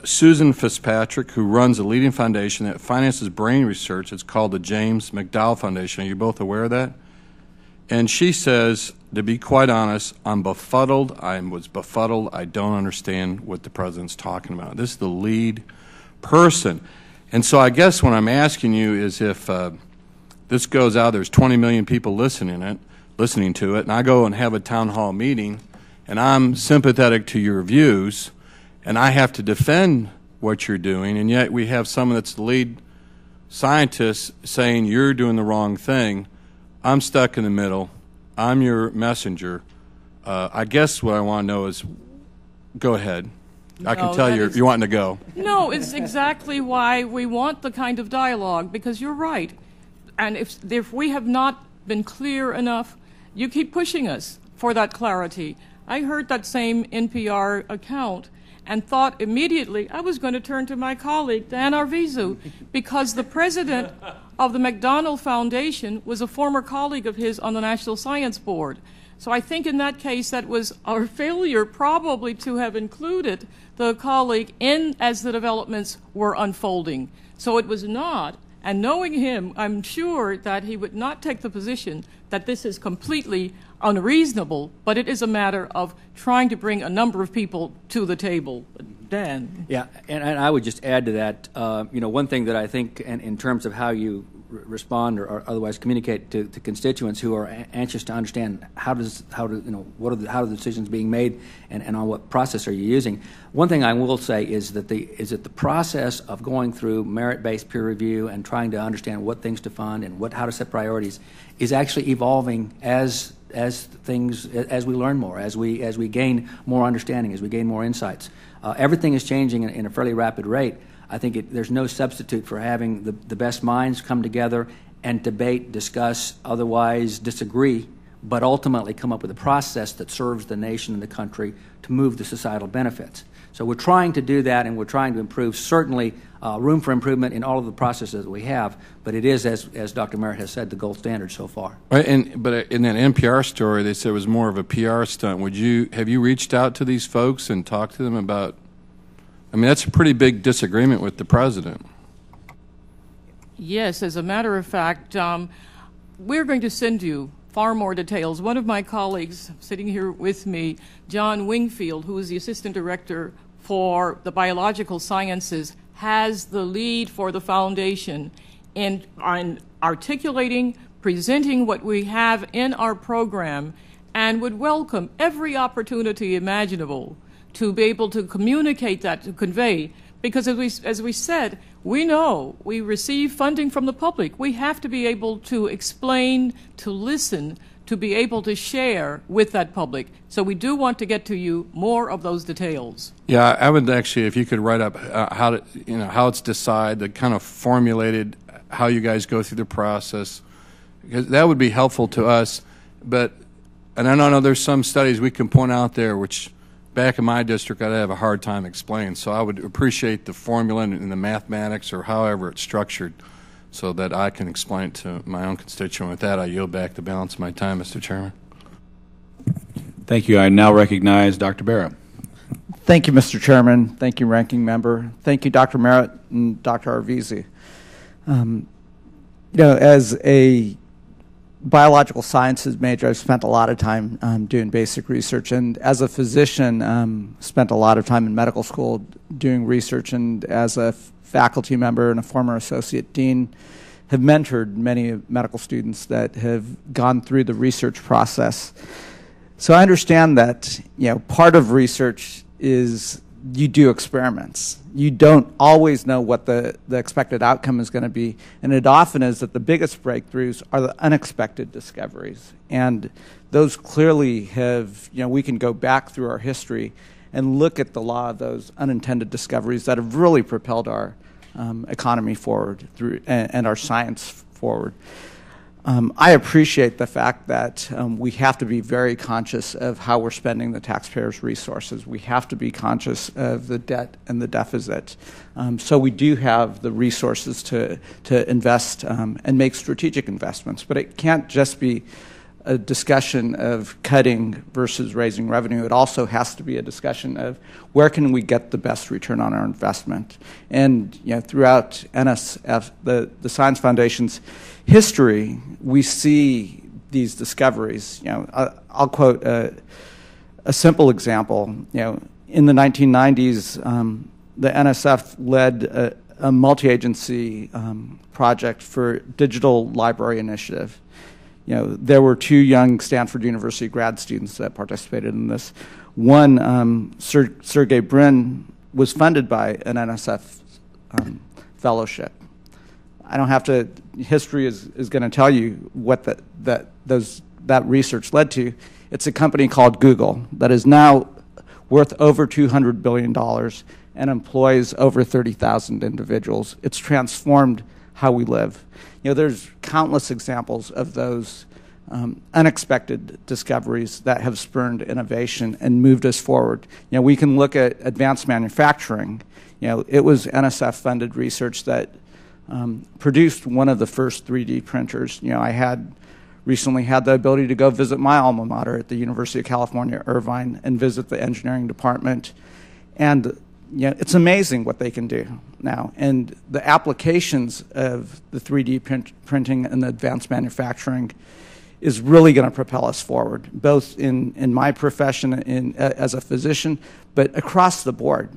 Susan Fitzpatrick, who runs a leading foundation that finances brain research, it's called the James McDowell Foundation. Are you both aware of that? And she says, to be quite honest, I'm befuddled. I was befuddled. I don't understand what the president's talking about. This is the lead person. And so I guess what I'm asking you is if this goes out, there's 20 million people listening to it, and I go and have a town hall meeting, and I'm sympathetic to your views, and I have to defend what you're doing, and yet we have someone that's the lead scientist saying you're doing the wrong thing. I'm stuck in the middle. I'm your messenger. I guess what I want to know is, go ahead. I can tell you're wanting to go. No, it's exactly why we want the kind of dialogue, because you're right. And if we have not been clear enough, you keep pushing us for that clarity. I heard that same NPR account and thought immediately I was going to turn to my colleague, Dan Arvizu, because the president of the McDonnell Foundation was a former colleague of his on the National Science Board. So I think in that case that was our failure probably to have included the colleague in as the developments were unfolding. So it was not, and knowing him, I'm sure that he would not take the position that this is completely unreasonable, but it is a matter of trying to bring a number of people to the table. Dan? Yeah, and I would just add to that, one thing that I think in terms of how you respond or otherwise communicate to constituents who are anxious to understand how the decisions being made and on what process are you using. One thing I will say is that the process of going through merit-based peer review and trying to understand what things to fund and how to set priorities is actually evolving as we learn more, as we gain more understanding, as we gain more insights. Everything is changing in a fairly rapid rate. I think there's no substitute for having the best minds come together and debate, discuss, otherwise disagree, but ultimately come up with a process that serves the nation and the country to move the societal benefits. So we're trying to do that, and we're trying to improve. Certainly room for improvement in all of the processes that we have, but it is, as Dr. Marrett has said, the gold standard so far. But in that NPR story, they said it was more of a PR stunt. Have you reached out to these folks and talked to them about? I mean, that's a pretty big disagreement with the president. Yes, as a matter of fact, we're going to send you far more details. One of my colleagues sitting here with me, John Wingfield, who is the Assistant Director for the Biological Sciences, has the lead for the foundation in articulating, presenting what we have in our program, and would welcome every opportunity imaginable to be able to communicate that, to convey. Because as we said, we know we receive funding from the public. We have to be able to explain, to listen, to be able to share with that public. So we do want to get to you more of those details. Yeah, I would actually, if you could write up how it's decided, the kind of formulated, how you guys go through the process, because that would be helpful to us. And I know there's some studies we can point out there which back in my district I'd have a hard time explaining. So I would appreciate the formula and the mathematics or however it's structured so that I can explain it to my own constituent. With that, I yield back the balance of my time, Mr. Chairman. Thank you. I now recognize Dr. Barra. Thank you, Mr. Chairman. Thank you, Ranking Member. Thank you, Dr. Marrett and Dr. Arvizi. As a biological sciences major, I've spent a lot of time doing basic research, and as a physician, spent a lot of time in medical school doing research, and as a faculty member and a former associate dean, have mentored many medical students that have gone through the research process. So I understand that part of research is you do experiments. You don't always know what the expected outcome is going to be, and it often is that the biggest breakthroughs are the unexpected discoveries. And those clearly have, we can go back through our history and look at the law of those unintended discoveries that have really propelled our economy forward and our science forward. I appreciate the fact that we have to be very conscious of how we're spending the taxpayers' resources. We have to be conscious of the debt and the deficit. So we do have the resources to invest and make strategic investments. But it can't just be a discussion of cutting versus raising revenue. It also has to be a discussion of where can we get the best return on our investment. And throughout NSF, the Science Foundation's history, we see these discoveries. I'll quote a simple example. In the 1990s, the NSF led a multi-agency project for Digital Library Initiative. There were 2 young Stanford University grad students that participated in this. One, Sergey Brin, was funded by an NSF fellowship. I don't have to. History is going to tell you what that research led to. It's a company called Google that is now worth over $200 billion and employs over 30,000 individuals. It's transformed how we live. There's countless examples of those unexpected discoveries that have spurred innovation and moved us forward. We can look at advanced manufacturing. It was NSF-funded research that produced one of the first 3D printers. I had recently had the ability to go visit my alma mater at the University of California, Irvine, and visit the engineering department. And it's amazing what they can do now. And the applications of the 3D printing and the advanced manufacturing is really going to propel us forward, both in my profession as a physician, but across the board.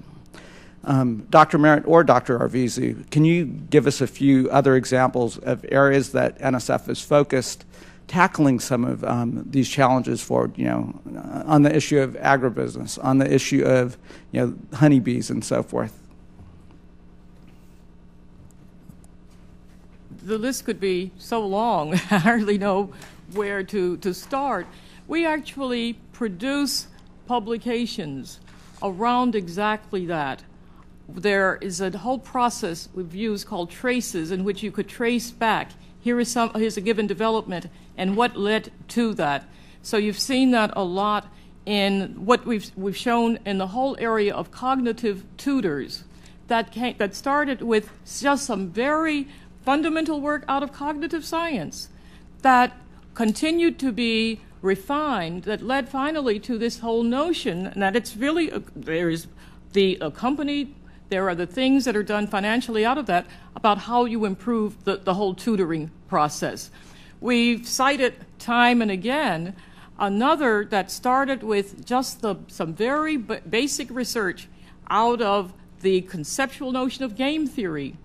Dr. Marrett or Dr. Arvizu, can you give us a few other examples of areas that NSF is focused tackling some of these challenges forward, on the issue of agribusiness, on the issue of, honeybees and so forth? The list could be so long, I hardly know where to start. We actually produce publications around exactly that. There is a whole process we've used called traces, in which you could trace back. Here's a given development and what led to that. So you've seen that a lot in what we've shown in the whole area of cognitive tutors that started with just some very fundamental work out of cognitive science that continued to be refined, that led finally to this whole notion that it's really, there is the company, there are the things that are done financially out of that about how you improve the whole tutoring process. We've cited time and again another that started with just some very basic research out of the conceptual notion of game theory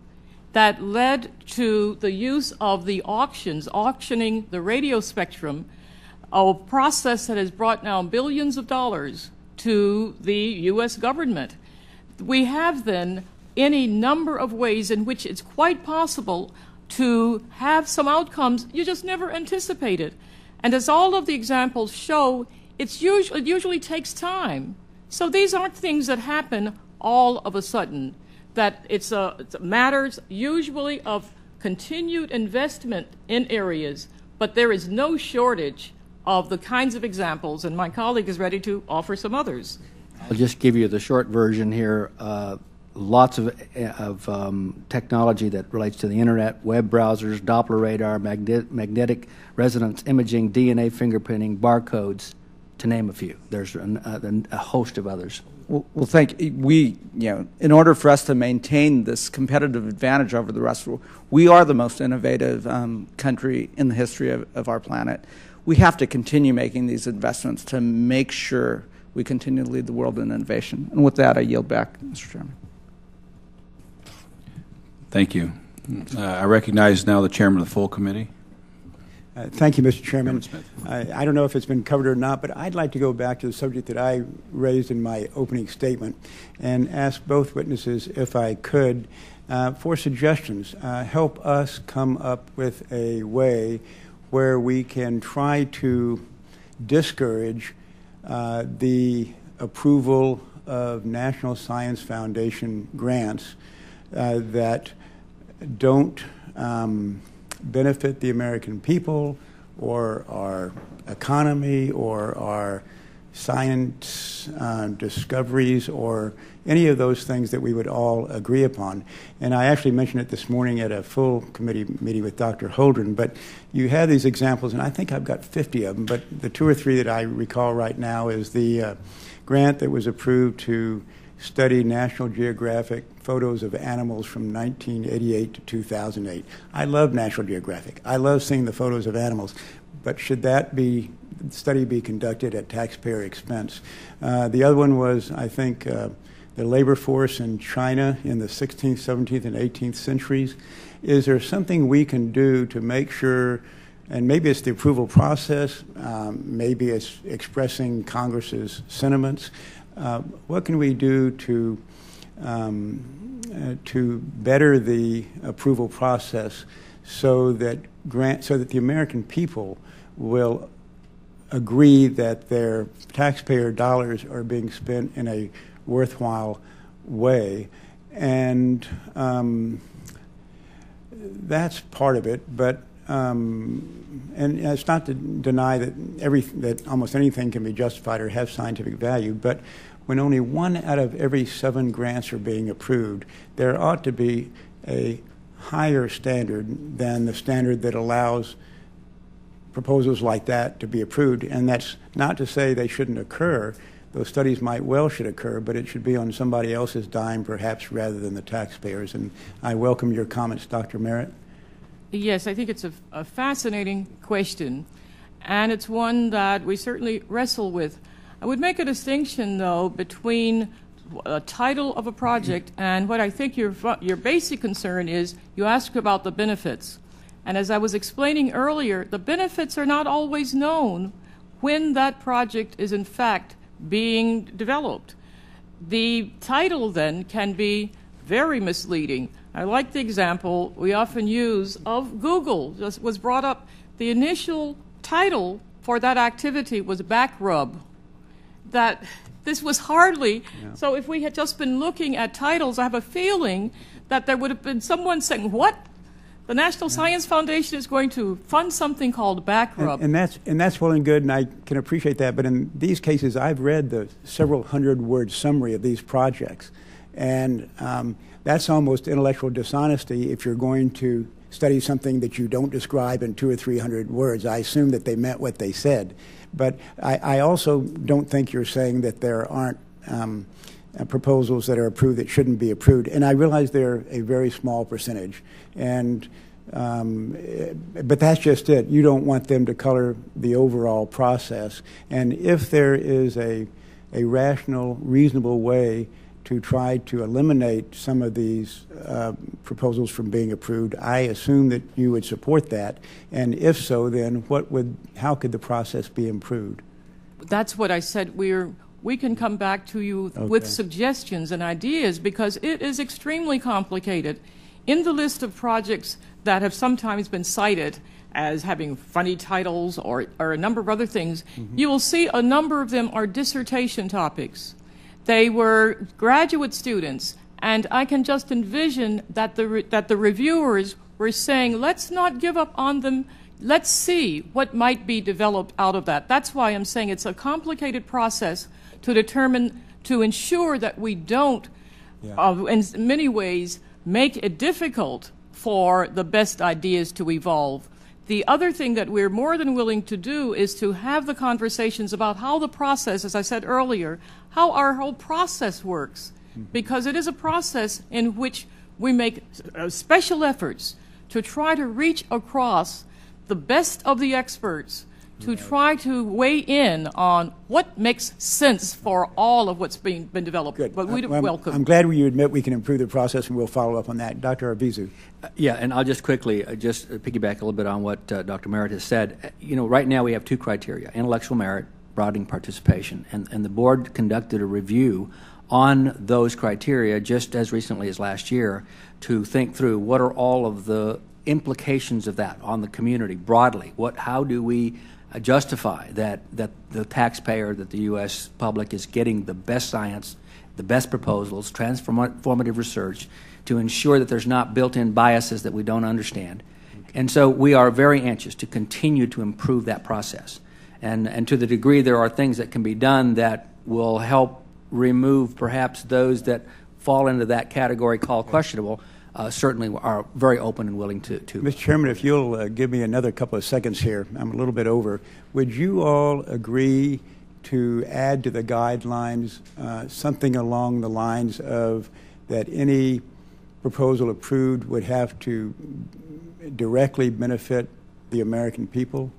that led to the use of the auctioning the radio spectrum, a process that has brought now billions of dollars to the U.S. government. We have then any number of ways in which it's quite possible to have some outcomes you just never anticipated. And as all of the examples show, it usually takes time. So these aren't things that happen all of a sudden, that it's matters usually of continued investment in areas, but there is no shortage of the kinds of examples, and my colleague is ready to offer some others. I'll just give you the short version here. Lots of technology that relates to the internet, web browsers, Doppler radar, magnetic resonance imaging, DNA fingerprinting, barcodes, to name a few. There's a host of others. Well, thank you. In order for us to maintain this competitive advantage over the rest of the world, we are the most innovative country in the history of our planet. We have to continue making these investments to make sure we continue to lead the world in innovation. And with that, I yield back, Mr. Chairman. Thank you. I recognize now the chairman of the full committee. Thank you, Mr. Chairman. I don't know if it's been covered or not, but I'd like to go back to the subject that I raised in my opening statement and ask both witnesses, if I could, for suggestions. Help us come up with a way where we can try to discourage the approval of National Science Foundation grants that don't benefit the American people or our economy or our science discoveries or any of those things that we would all agree upon. And I actually mentioned it this morning at a full committee meeting with Dr. Holdren, but you have these examples, and I think I've got 50 of them, but the two or three that I recall right now is the grant that was approved to study National Geographic photos of animals from 1988 to 2008. I love National Geographic. I love seeing the photos of animals, but should that study be conducted at taxpayer expense? The other one was, I think, the labor force in China in the 16th, 17th, and 18th centuries. Is there something we can do to make sure, and maybe it's the approval process, maybe it's expressing Congress's sentiments, what can we do to better the approval process so that the American people will agree that their taxpayer dollars are being spent in a worthwhile way? And that's part of it, but and it's not to deny that almost anything can be justified or have scientific value, but when only 1 out of every 7 grants are being approved, there ought to be a higher standard than the standard that allows proposals like that to be approved, and that's not to say they shouldn't occur. Those studies should occur, but it should be on somebody else's dime, perhaps, rather than the taxpayers. And I welcome your comments, Dr. Marrett. Yes, I think it's a fascinating question, and it's one that we certainly wrestle with. I would make a distinction, though, between a title of a project and what I think your basic concern is. You ask about the benefits. And as I was explaining earlier, the benefits are not always known when that project is in fact being developed. The title then can be very misleading. I like the example we often use of Google. Just was brought up. The initial title for that activity was back rub. That this was hardly, so if we had just been looking at titles, I have a feeling that there would have been someone saying, what? The National Science Foundation is going to fund something called back rub. And that's well and good, and I can appreciate that. But in these cases, I've read the several hundred-word summary of these projects, and that's almost intellectual dishonesty if you're going to study something that you don't describe in 200 or 300 words. I assume that they meant what they said. But I also don't think you're saying that there aren't proposals that are approved that shouldn't be approved. And I realize they're a very small percentage. And but that's just it. You don't want them to color the overall process. And if there is a rational, reasonable way to try to eliminate some of these proposals from being approved, I assume that you would support that. And if so, then how could the process be improved? That's what I said. We can come back to you with suggestions and ideas, because it is extremely complicated. In the list of projects that have sometimes been cited as having funny titles or a number of other things, you will see a number of them are dissertation topics. They were graduate students, and I can just envision that the reviewers were saying, let's not give up on them. Let's see what might be developed out of that. That's why I'm saying it's a complicated process to ensure that we don't, in many ways, make it difficult for the best ideas to evolve. The other thing that we're more than willing to do is to have the conversations about how the process, as I said earlier, how our whole process works, because it is a process in which we make special efforts to try to reach across the best of the experts to try to weigh in on what makes sense for all of what's been developed. Good. But we welcome. I'm glad you admit we can improve the process, and we'll follow up on that. Dr. Arvizu. Yeah, and I'll just quickly just piggyback a little bit on what Dr. Marrett has said. You know, right now we have two criteria: intellectual merit, broadening participation, and the board conducted a review on those criteria just as recently as last year to think through what are all of the implications of that on the community broadly. How do we justify that the taxpayer, that the U.S. public is getting the best science, the best proposals, transformative research, to ensure that there's not built-in biases that we don't understand. And so we are very anxious to continue to improve that process. And to the degree there are things that can be done that will help remove perhaps those that fall into that category called questionable, certainly are very open and willing to. Mr. Chairman, if you'll give me another couple of seconds here, I'm a little bit over. Would you all agree to add to the guidelines something along the lines of that any proposal approved would have to directly benefit the American people?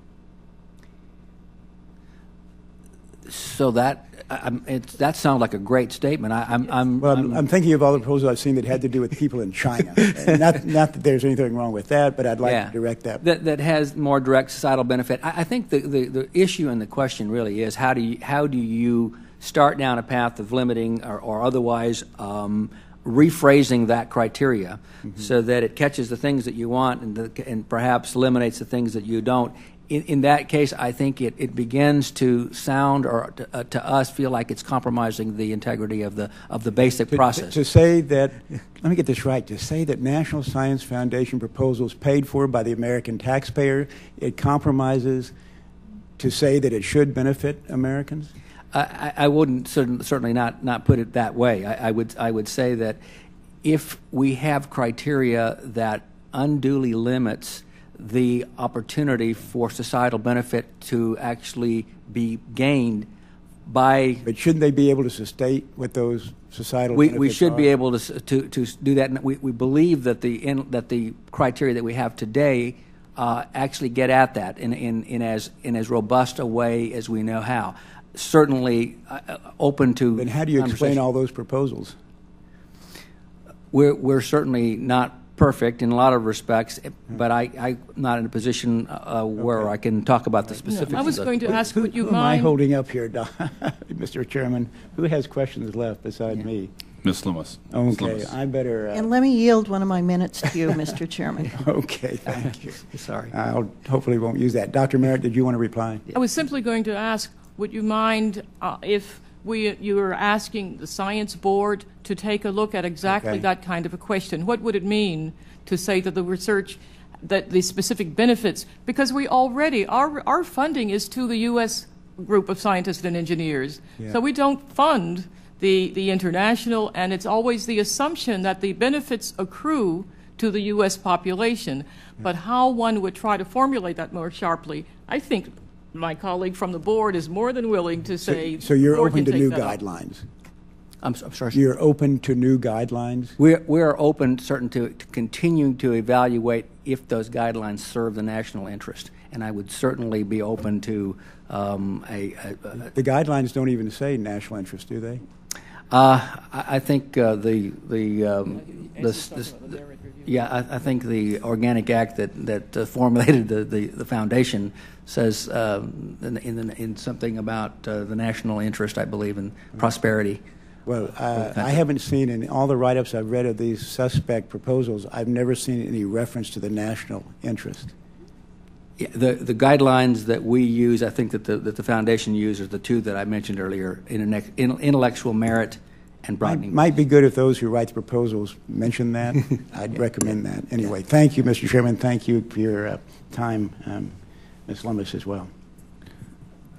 So that sounds like a great statement. I'm thinking of all the proposals I've seen that had to do with people in China. not that there's anything wrong with that, but I'd like to direct that. That has more direct societal benefit. I think the issue and the question really is how do you start down a path of limiting or otherwise rephrasing that criteria so that it catches the things that you want and perhaps eliminates the things that you don't. In that case, I think it begins to sound or to us feel like it's compromising the integrity of the basic process. To say that, let me get this right, to say that National Science Foundation proposals paid for by the American taxpayer, it compromises to say that it should benefit Americans? I wouldn't certainly not put it that way. I would say that if we have criteria that unduly limits the opportunity for societal benefit to actually be gained by. But shouldn't they be able to state what those societal benefits We should are? be able to do that. And we believe that the criteria that we have today actually get at that in as robust a way as we know how. Certainly open to. Then how do you explain all those proposals? We're certainly not perfect in a lot of respects, but I'm not in a position where I can talk about the specifics. I was going to ask, would you Who am I mind? holding up here, Mr. Chairman? Who has questions left besides me? Ms. Lummis. Okay, I better. And let me yield one of my minutes to you, Mr. Chairman. Okay, thank you. Sorry. I hopefully won't use that. Dr. Marrett, did you want to reply? I was simply going to ask, would you mind if you were asking the Science Board to take a look at exactly Okay. that kind of a question? What would it mean to say that the research, that the specific benefits, because we already, our funding is to the U.S. group of scientists and engineers. Yeah. So we don't fund the international, and it's always the assumption that the benefits accrue to the U.S. population. But how one would try to formulate that more sharply, I think my colleague from the board is more than willing to say. So you're board open can to take new that up. guidelines? I'm sorry. You're open to new guidelines? We're open, certain to continuing to evaluate if those guidelines serve the national interest, and I would certainly be open to The guidelines don't even say national interest, do they? I think I think the Organic Act that formulated the foundation says in something about the national interest, I believe, and prosperity. Well, I haven't seen in all the write-ups I've read of these suspect proposals, I've never seen any reference to the national interest. Yeah, the guidelines that we use, I think that the foundation uses, the two that I mentioned earlier, intellectual merit and broadening. Might be good if those who write the proposals mention that. I'd recommend that. Anyway, thank you, Mr. Chairman. Thank you for your time, Ms. Lummis, as well.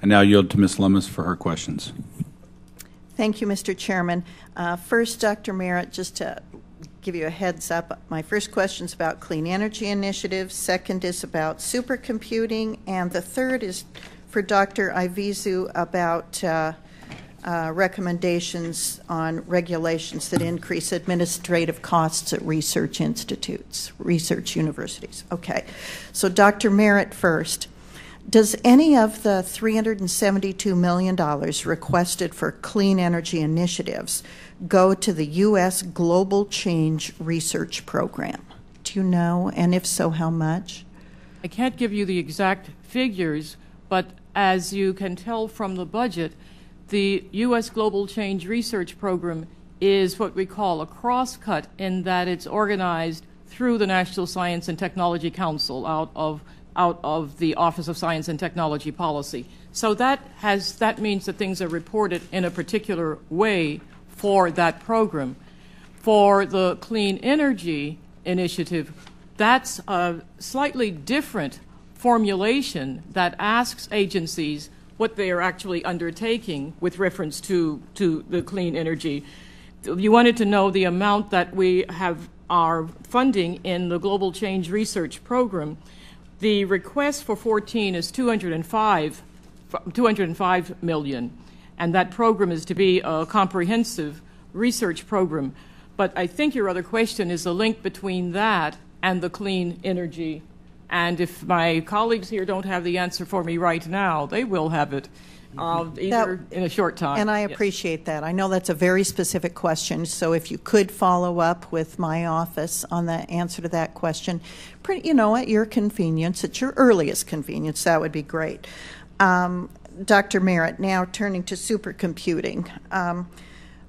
I now yield to Ms. Lummis for her questions. Thank you, Mr. Chairman. First, Dr. Marrett, just to give you a heads up, my first question is about clean energy initiatives, second is about supercomputing, and the third is for Dr. Ivizu about recommendations on regulations that increase administrative costs at research institutes, research universities. Okay, so Dr. Marrett first. Does any of the $372 million requested for clean energy initiatives go to the U.S. Global Change Research Program? Do you know? And if so, how much? I can't give you the exact figures, but as you can tell from the budget, the U.S. Global Change Research Program is what we call a cross-cut in that it's organized through the National Science and Technology Council out of the Office of Science and Technology Policy. So that means that things are reported in a particular way for that program. For the Clean Energy Initiative, that's a slightly different formulation that asks agencies what they are actually undertaking with reference to the clean energy. You wanted to know the amount that we have our funding in the Global Change Research Program. The request for 14 is $205 million, and that program is to be a comprehensive research program. But I think your other question is the link between that and the clean energy. And if my colleagues here don't have the answer for me right now, they will have it either in a short time. And I appreciate that. I know that's a very specific question, so if you could follow up with my office on the answer to that question, at your convenience, at your earliest convenience, that would be great. Dr. Marrett, now turning to supercomputing.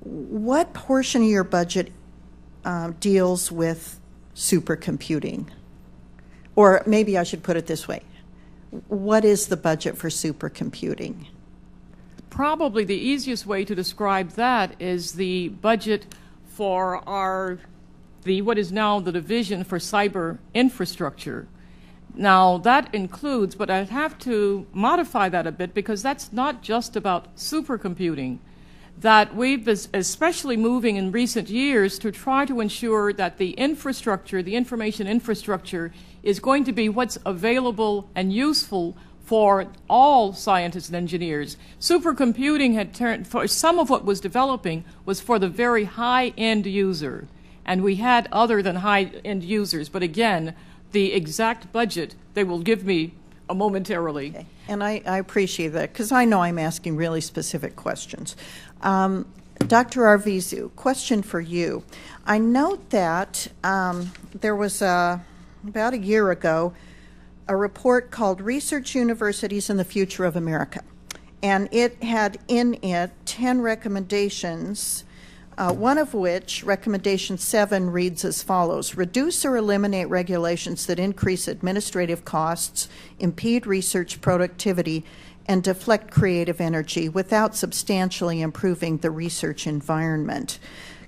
What portion of your budget deals with supercomputing? Or maybe I should put it this way. What is the budget for supercomputing? Probably the easiest way to describe that is the budget for what is now the Division for Cyber Infrastructure. Now, that includes, but I'd have to modify that a bit because that's not just about supercomputing. that we've been especially moving in recent years to try to ensure that the infrastructure, the information infrastructure, is going to be what's available and useful for all scientists and engineers. Supercomputing had turned, for some of what was developing was for the very high-end user. And we had other than high-end users. But again, the exact budget they will give me momentarily. Okay. And I appreciate that, because I know I'm asking really specific questions. Dr. Arvizu, question for you. I note that there was, about a year ago, a report called Research Universities and the Future of America. And it had in it 10 recommendations, one of which, recommendation 7, reads as follows: reduce or eliminate regulations that increase administrative costs, impede research productivity, and deflect creative energy without substantially improving the research environment.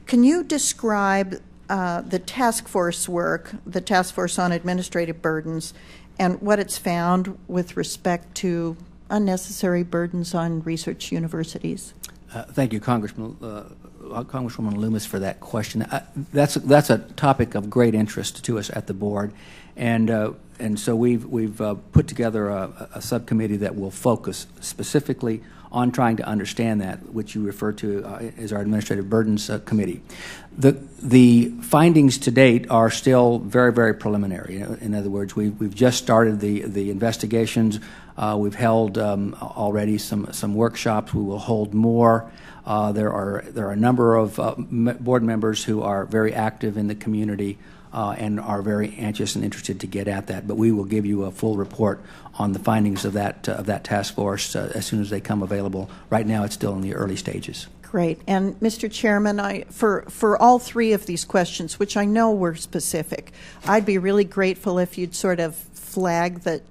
Can you describe the task force work, the task force on administrative burdens, and what it's found with respect to unnecessary burdens on research universities? Thank you, Congresswoman Loomis, for that question. That's a topic of great interest to us at the board, and so we've put together a subcommittee that will focus specifically on trying to understand that, which you refer to as our Administrative Burdens Committee. The findings to date are still very, very preliminary. In other words, we've just started the investigations. We've held already some workshops. We will hold more. There are a number of board members who are very active in the community and are very anxious and interested to get at that. But we will give you a full report on the findings of that task force as soon as they come available. Right now, it's still in the early stages. Great. And Mr. Chairman, for all 3 of these questions, which I know were specific, I'd be really grateful if you'd sort of flag that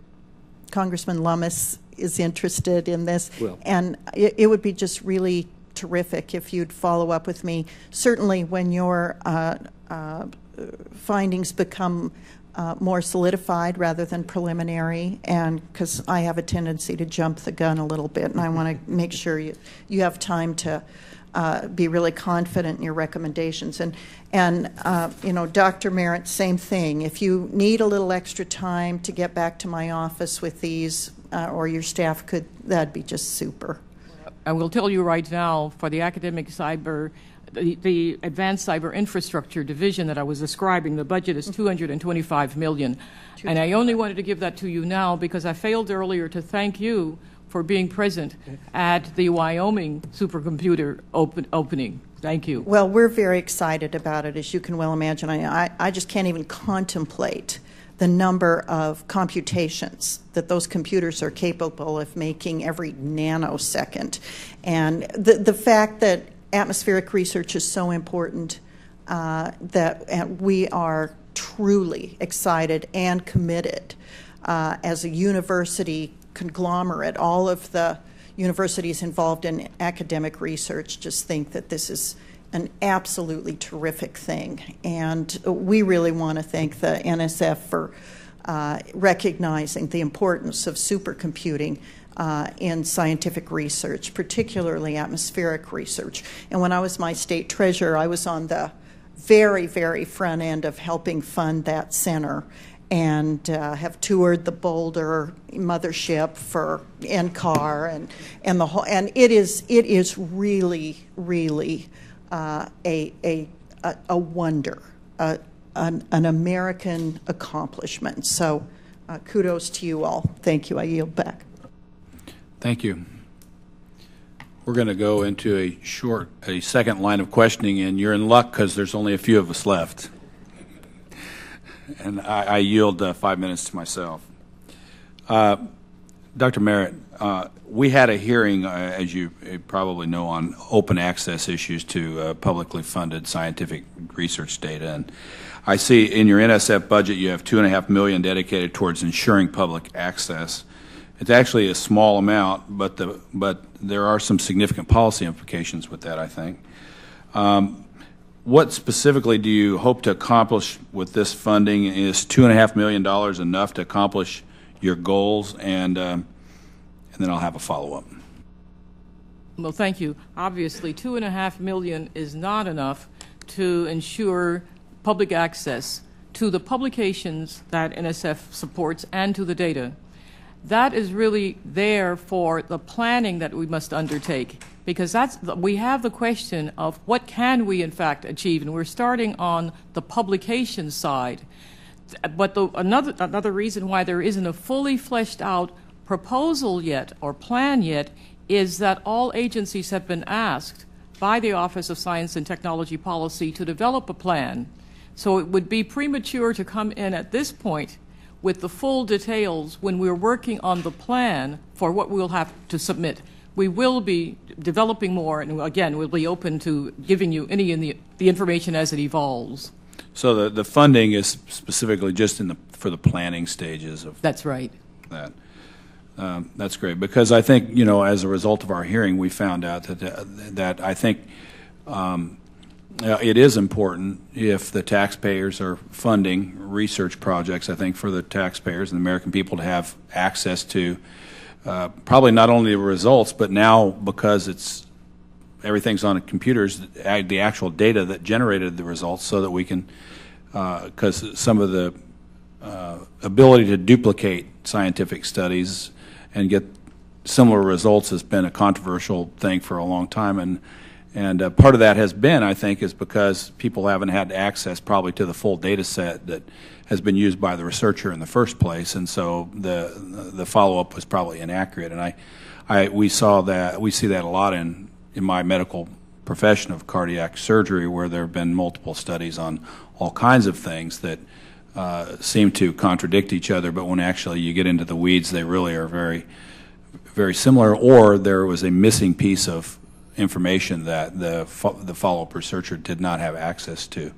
Congressman Lummis is interested in this. Will. And it would be just really terrific if you'd follow up with me, certainly when your findings become more solidified rather than preliminary, and because I have a tendency to jump the gun a little bit, and I want to make sure you have time to be really confident in your recommendations. And you know, Dr. Marrett, same thing. If you need a little extra time to get back to my office with these, or your staff could, that'd be just super. I will tell you right now, for the academic cyber, the advanced cyber infrastructure division that I was describing, the budget is $225 million. And I only wanted to give that to you now because I failed earlier to thank you for being present at the Wyoming supercomputer opening. Thank you. Well, we're very excited about it, as you can well imagine. I just can't even contemplate the number of computations that those computers are capable of making every nanosecond. And the fact that atmospheric research is so important that we are truly excited and committed as a university conglomerate. All of the universities involved in academic research just think that this is an absolutely terrific thing. And we really want to thank the NSF for recognizing the importance of supercomputing in scientific research, particularly atmospheric research. And when I was my state treasurer, I was on the very, very front end of helping fund that center, and have toured the Boulder mothership for NCAR and the whole. And it is really, really a wonder, an American accomplishment. So kudos to you all. Thank you. I yield back. Thank you. We're going to go into a second line of questioning, and you're in luck because there's only a few of us left. And I yield 5 minutes to myself. Dr. Marrett, we had a hearing, as you probably know, on open access issues to publicly funded scientific research data. And I see in your NSF budget you have $2.5 million dedicated towards ensuring public access. It's actually a small amount, but there are some significant policy implications with that, I think. What specifically do you hope to accomplish with this funding? Is $2.5 million enough to accomplish your goals? And then I'll have a follow-up. Well, thank you. Obviously, $2.5 million is not enough to ensure public access to the publications that NSF supports and to the data. That is really there for the planning that we must undertake, because we have the question of what can we in fact achieve, and we're starting on the publication side. But another reason why there isn't a fully fleshed out proposal yet or plan yet is that all agencies have been asked by the Office of Science and Technology Policy to develop a plan. So it would be premature to come in at this point with the full details when we're working on the plan for what we'll have to submit. We will be developing more, and again, we'll be open to giving you any the information as it evolves. So the funding is specifically just for the planning stages of That's right. that. That's great, because I think, as a result of our hearing, we found out that I think it is important if the taxpayers are funding research projects, I think, for the taxpayers and the American people to have access to probably not only the results, but now, because everything's on computers, the actual data that generated the results, so that we can, because some of the ability to duplicate scientific studies and get similar results has been a controversial thing for a long time, and part of that has been, I think, is because people haven't had access probably to the full data set that has been used by the researcher in the first place, and so the follow-up was probably inaccurate. And we see that a lot in my medical profession of cardiac surgery, where there have been multiple studies on all kinds of things that seem to contradict each other, but when actually you get into the weeds, they really are very, very similar, or there was a missing piece of information that the follow-up researcher did not have access to.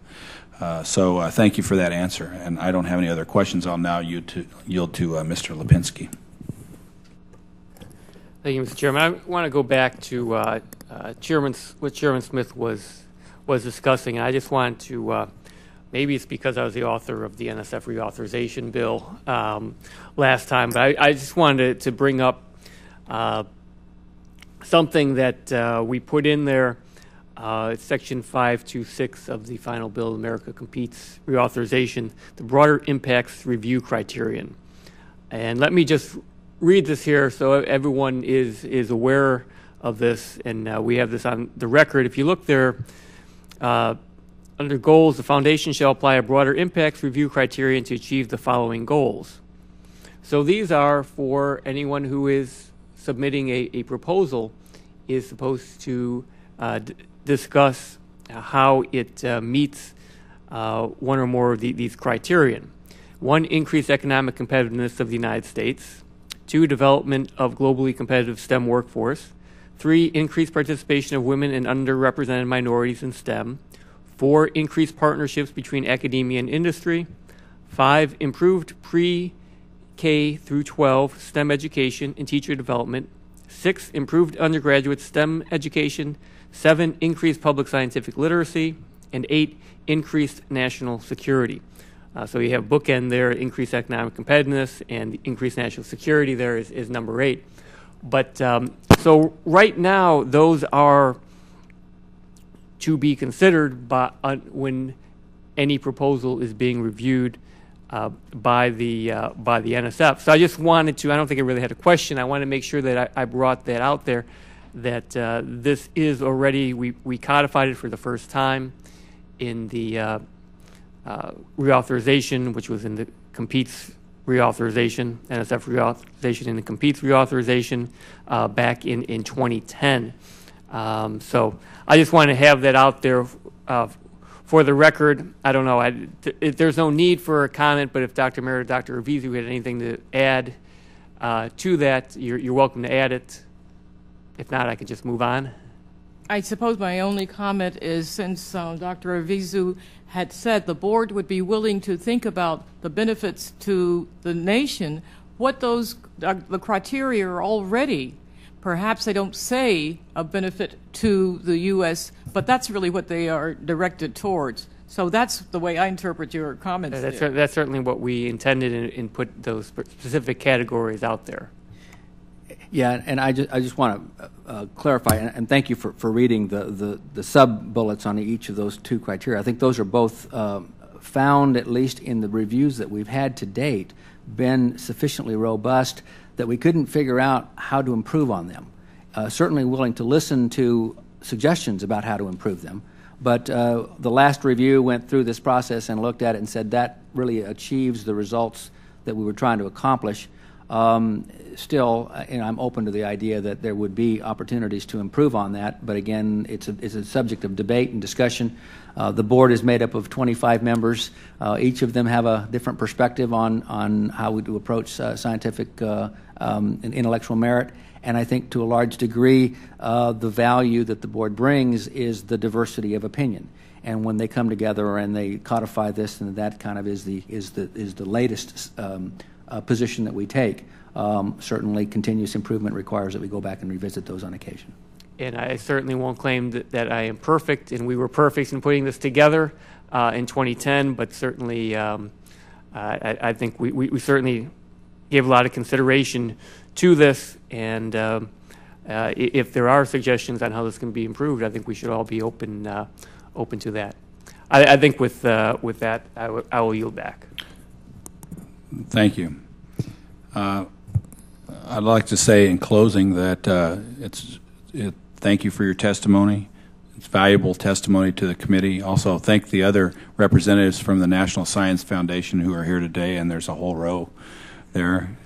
So thank you for that answer, and I don't have any other questions. I'll now yield to Mr. Lipinski. Thank you, Mr. Chairman. I want to go back to what Chairman Smith was discussing, and I just wanted to, maybe it's because I was the author of the NSF reauthorization bill last time, but I just wanted to bring up something that we put in there. It's Section 526 of the final bill, America Competes reauthorization, the broader impacts review criterion. And let me just read this here so everyone is aware of this, and we have this on the record. If you look there, under goals, the foundation shall apply a broader impacts review criterion to achieve the following goals. So these are for anyone who is submitting a proposal is supposed to discuss how it meets one or more of these criterion. 1, increase economic competitiveness of the United States. 2, development of globally competitive STEM workforce. 3, increased participation of women and underrepresented minorities in STEM. 4, increased partnerships between academia and industry. 5, improved pre-K through 12 STEM education and teacher development. 6, improved undergraduate STEM education. 7, increased public scientific literacy. And 8, increased national security. So you have bookend there, increased economic competitiveness, and increased national security there is number 8. But so right now, those are to be considered when any proposal is being reviewed by the NSF. So I just wanted to, I don't think I really had a question, I want to make sure that I brought that out there, that this is already, we codified it for the first time in the reauthorization, which was in the Competes reauthorization, NSF reauthorization, and the Competes reauthorization back in 2010. So I just want to have that out there for the record. I don't know. There's no need for a comment, but if Dr. Marrett or Dr. Revizu had anything to add to that, you're welcome to add it. If not, I could just move on. I suppose my only comment is, since Dr. Revizu had said the board would be willing to think about the benefits to the nation, what those the criteria are already. Perhaps they don't say a benefit to the U.S., but that's really what they are directed towards. So that's the way I interpret your comments. That's certainly what we intended and put those specific categories out there. Yeah, and I just want to clarify, and thank you for reading the sub-bullets on each of those two criteria. I think those are both found, at least in the reviews that we've had to date, been sufficiently robust that we couldn't figure out how to improve on them. Certainly willing to listen to suggestions about how to improve them, but the last review went through this process and looked at it and said that really achieves the results that we were trying to accomplish. Still, I'm open to the idea that there would be opportunities to improve on that, but again, it's a subject of debate and discussion. The board is made up of 25 members. Each of them have a different perspective on how we do approach scientific and intellectual merit, and I think to a large degree, the value that the board brings is the diversity of opinion. And when they come together and they codify this, and that kind of is the latest position that we take. Certainly, continuous improvement requires that we go back and revisit those on occasion. And I certainly won't claim that I am perfect, and we were perfect in putting this together in 2010, but certainly I think we certainly gave a lot of consideration to this, and if there are suggestions on how this can be improved, I think we should all be open to that. I think with that, I will yield back. Thank you. I'd like to say in closing that thank you for your testimony. It's valuable testimony to the committee. Also, thank the other representatives from the National Science Foundation who are here today, and there's a whole row there.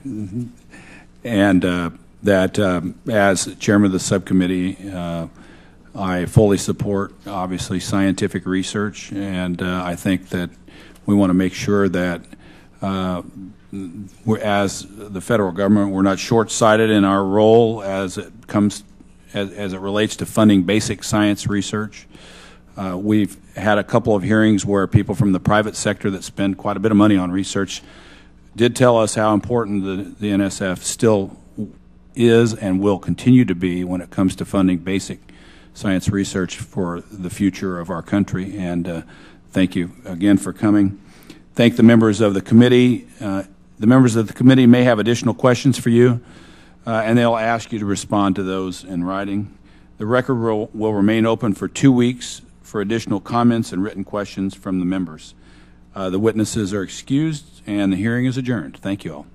And that as chairman of the subcommittee, I fully support, obviously, scientific research, and I think that we want to make sure that as the federal government, we're not short-sighted in our role as it relates to funding basic science research. We've had a couple of hearings where people from the private sector that spend quite a bit of money on research did tell us how important the NSF still is and will continue to be when it comes to funding basic science research for the future of our country. And thank you again for coming. Thank the members of the committee. The members of the committee may have additional questions for you, and they'll ask you to respond to those in writing. The record will remain open for 2 weeks for additional comments and written questions from the members. The witnesses are excused, and the hearing is adjourned. Thank you all.